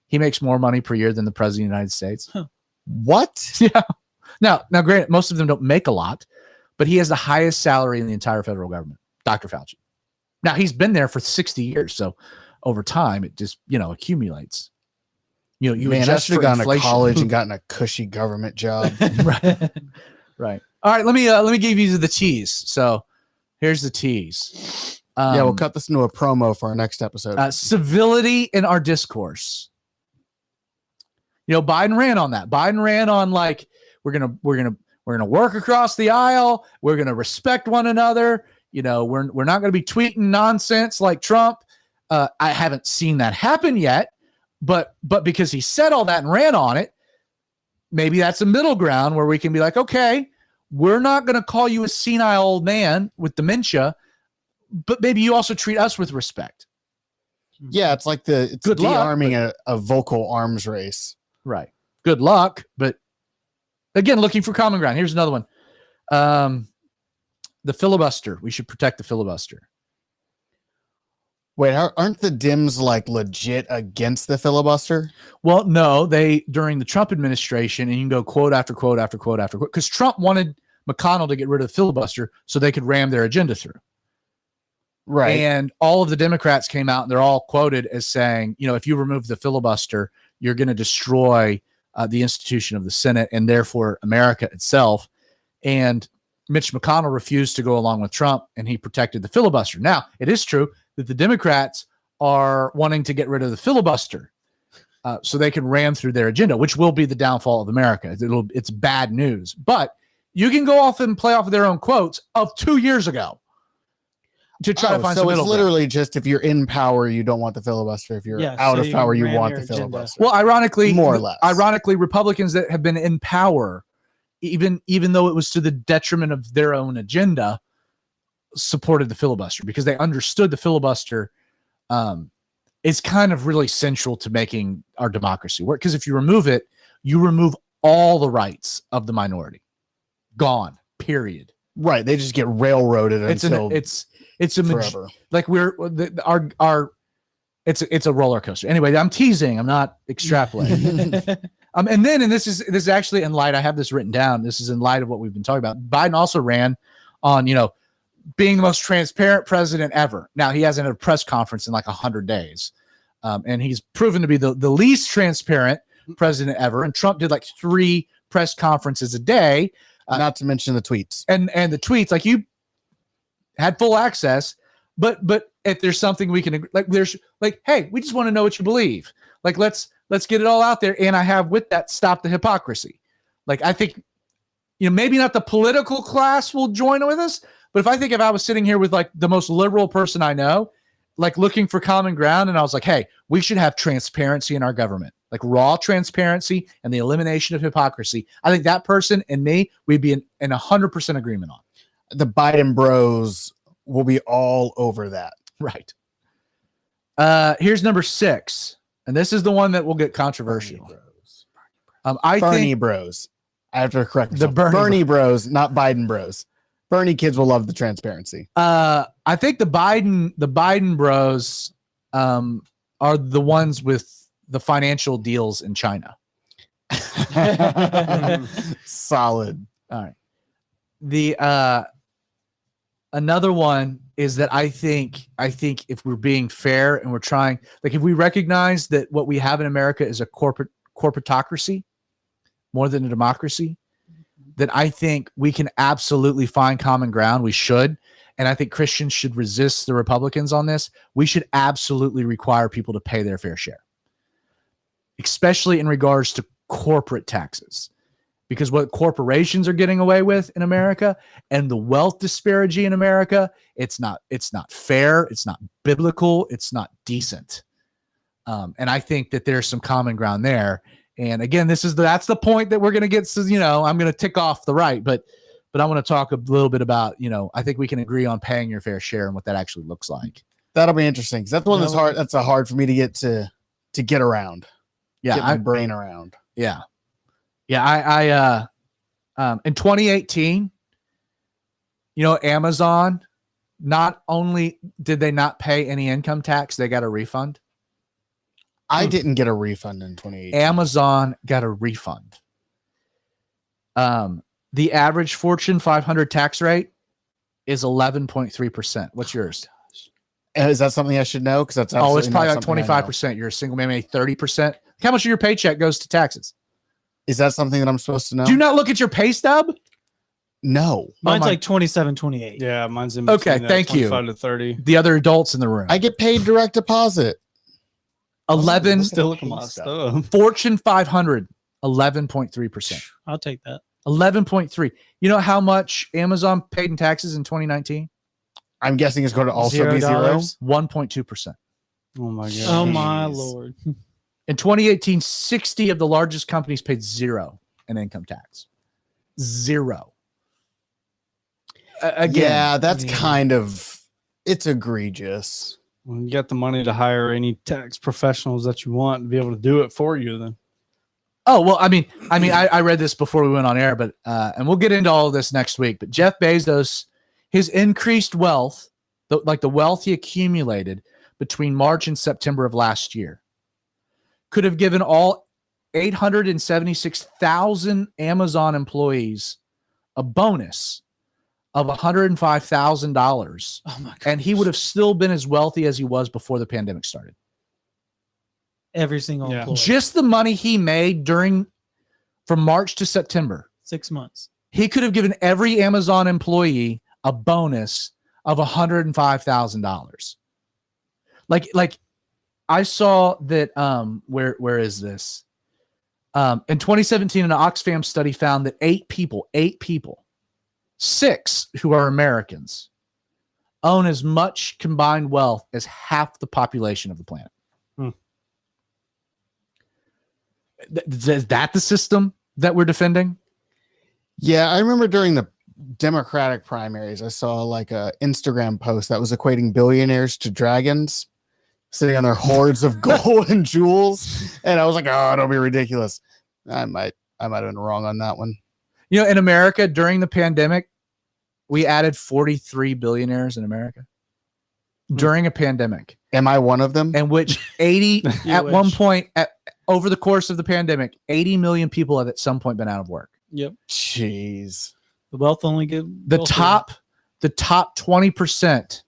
He makes more money per year than the president of the United States. Huh. What? Yeah. Now, granted, most of them don't make a lot, but he has the highest salary in the entire federal government, Dr. Fauci. Now, he's been there for 60 years, so over time, it just, accumulates. You Man, I adjust should have for gone to inflation. college and gotten a cushy government job. Right. All right, let me give you the tease. So here's the tease. Yeah, we'll cut this into a promo for our next episode. Civility in our discourse. Biden ran on that. Biden ran on like we're gonna work across the aisle. We're gonna respect one another. We're not gonna be tweeting nonsense like Trump. I haven't seen that happen yet, but because he said all that and ran on it, maybe that's a middle ground where we can be like, okay, we're not gonna call you a senile old man with dementia, but maybe you also treat us with respect. Yeah, it's like it's Good luck, de-arming a vocal arms race. Right. Good luck. But again, looking for common ground. Here's another one. The filibuster. We should protect the filibuster. Wait, aren't the Dems like legit against the filibuster? Well, no, during the Trump administration, and you can go quote after quote after quote after quote, because Trump wanted McConnell to get rid of the filibuster so they could ram their agenda through. Right. And all of the Democrats came out and they're all quoted as saying, if you remove the filibuster, you're going to destroy the institution of the Senate and therefore America itself. And Mitch McConnell refused to go along with Trump, and he protected the filibuster. Now, it is true that the Democrats are wanting to get rid of the filibuster so they can ram through their agenda, which will be the downfall of America. It's bad news. But you can go off and play off of their own quotes of 2 years ago to try to find some so middle it's ground. literally just if you're in power, you don't want the filibuster. If you're out of power, you want the filibuster. Well, ironically, more or less. Republicans that have been in power, even though it was to the detriment of their own agenda, supported the filibuster because they understood the filibuster is kind of really central to making our democracy work. Because if you remove it, you remove all the rights of the minority. Gone. Period. Right. They just get railroaded until it's a forever. Like it's a roller coaster. Anyway, I'm teasing. I'm not extrapolating. And this is actually in light. I have this written down. This is in light of what we've been talking about. Biden also ran on being the most transparent president ever. Now he hasn't had a press conference in like 100 days, and he's proven to be the least transparent president ever. And Trump did like 3 press conferences a day. Not to mention the tweets. And the tweets, like you had full access, but if there's something we can there's like, hey, we just want to know what you believe. Like let's get it all out there. And I have with that stop the hypocrisy. Like I think maybe not the political class will join with us, But if I was sitting here with like the most liberal person I know, like looking for common ground, and I was like, hey, we should have transparency in our government, like raw transparency and the elimination of hypocrisy. I think that person and me, we'd be in 100% agreement on. The Biden bros will be all over that. Right. Here's number 6, and this is the one that will get controversial. Bernie bros. I have to correct The myself. Bernie bros, not Biden bros. Bernie kids will love the transparency. I think the Biden bros are the ones with the financial deals in China. Solid. All right. The another one is that I think if we're being fair and we're trying, like if we recognize that what we have in America is a corporatocracy more than a democracy, then I think we can absolutely find common ground. We should. And I think Christians should resist the Republicans on this. We should absolutely require people to pay their fair share, especially in regards to corporate taxes. Because what corporations are getting away with in America and the wealth disparity in America, it's not fair, it's not biblical, it's not decent. And I think that there's some common ground there. And again, that's the point that we're going to get. So, I'm going to tick off the right, but I want to talk a little bit about, I think we can agree on paying your fair share and what that actually looks like. That'll be interesting because that's one that's hard. That's hard for me to get around. Yeah, get my brain around. Yeah. Yeah, in 2018, Amazon, not only did they not pay any income tax, they got a refund. I didn't get a refund in 2018. Amazon got a refund. The average Fortune 500 tax rate is 11.3%. What's yours? Is that something I should know? Because that's it's probably like 25%. You're a single man, maybe 30%. How much of your paycheck goes to taxes? Is that something that I'm supposed to know? Do you not look at your pay stub? No. Mine's like 27, 28. Yeah, mine's in between. Okay, thank you. 25 to 30. The other adults in the room. I get paid direct deposit. 11. Still look at my stuff. Fortune 500, 11.3%. I'll take that. 11.3. You know how much Amazon paid in taxes in 2019? I'm guessing it's going to also be zero. 1.2%. Oh my god. Oh my Lord. In 2018, 60 of the largest companies paid zero in income tax. Zero. Again, that's kind of, it's egregious. When you got the money to hire any tax professionals that you want to be able to do it for you, then. Oh, well, I read this before we went on air, but and we'll get into all of this next week. But Jeff Bezos, his increased wealth, the wealth he accumulated between March and September of last year, could have given all 876,000 Amazon employees a bonus of $105,000. Oh my God. And he would have still been as wealthy as he was before the pandemic started. Every single employee. Just the money he made from March to September. 6 months. He could have given every Amazon employee a bonus of $105,000. Like I saw that where is this? In 2017, an Oxfam study found that 8 people, 6 who are Americans, own as much combined wealth as half the population of the planet. Is that the system that we're defending? Yeah, I remember during the Democratic primaries, I saw like a Instagram post that was equating billionaires to dragons sitting on their hordes of gold and jewels. And I was like, oh, don't be ridiculous. I might have been wrong on that one. In America during the pandemic, we added 43 billionaires in America during a pandemic. Am I one of them? And which 80 at wish. one point over the course of the pandemic, 80 million people have at some point been out of work. Yep. Jeez. The wealth only get The top 20%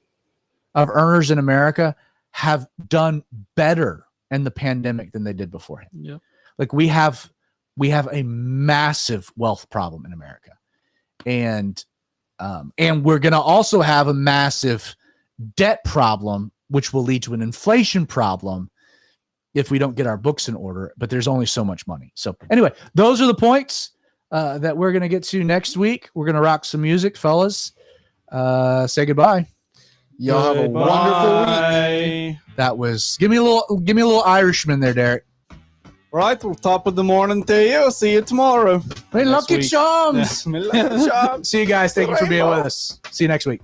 of earners in America have done better in the pandemic than they did beforehand. Yep. Like we have a massive wealth problem in America. And we're going to also have a massive debt problem, which will lead to an inflation problem if we don't get our books in order, but there's only so much money. So anyway, those are the points that we're going to get to next week. We're going to rock some music, fellas. say goodbye. Y'all have a wonderful week. That was give me a little Irishman there, Derek. Right, well, top of the morning to you. See you tomorrow. Hey, Next lucky week. charms. Yeah. See you guys. Thank you for being with us. See you next week.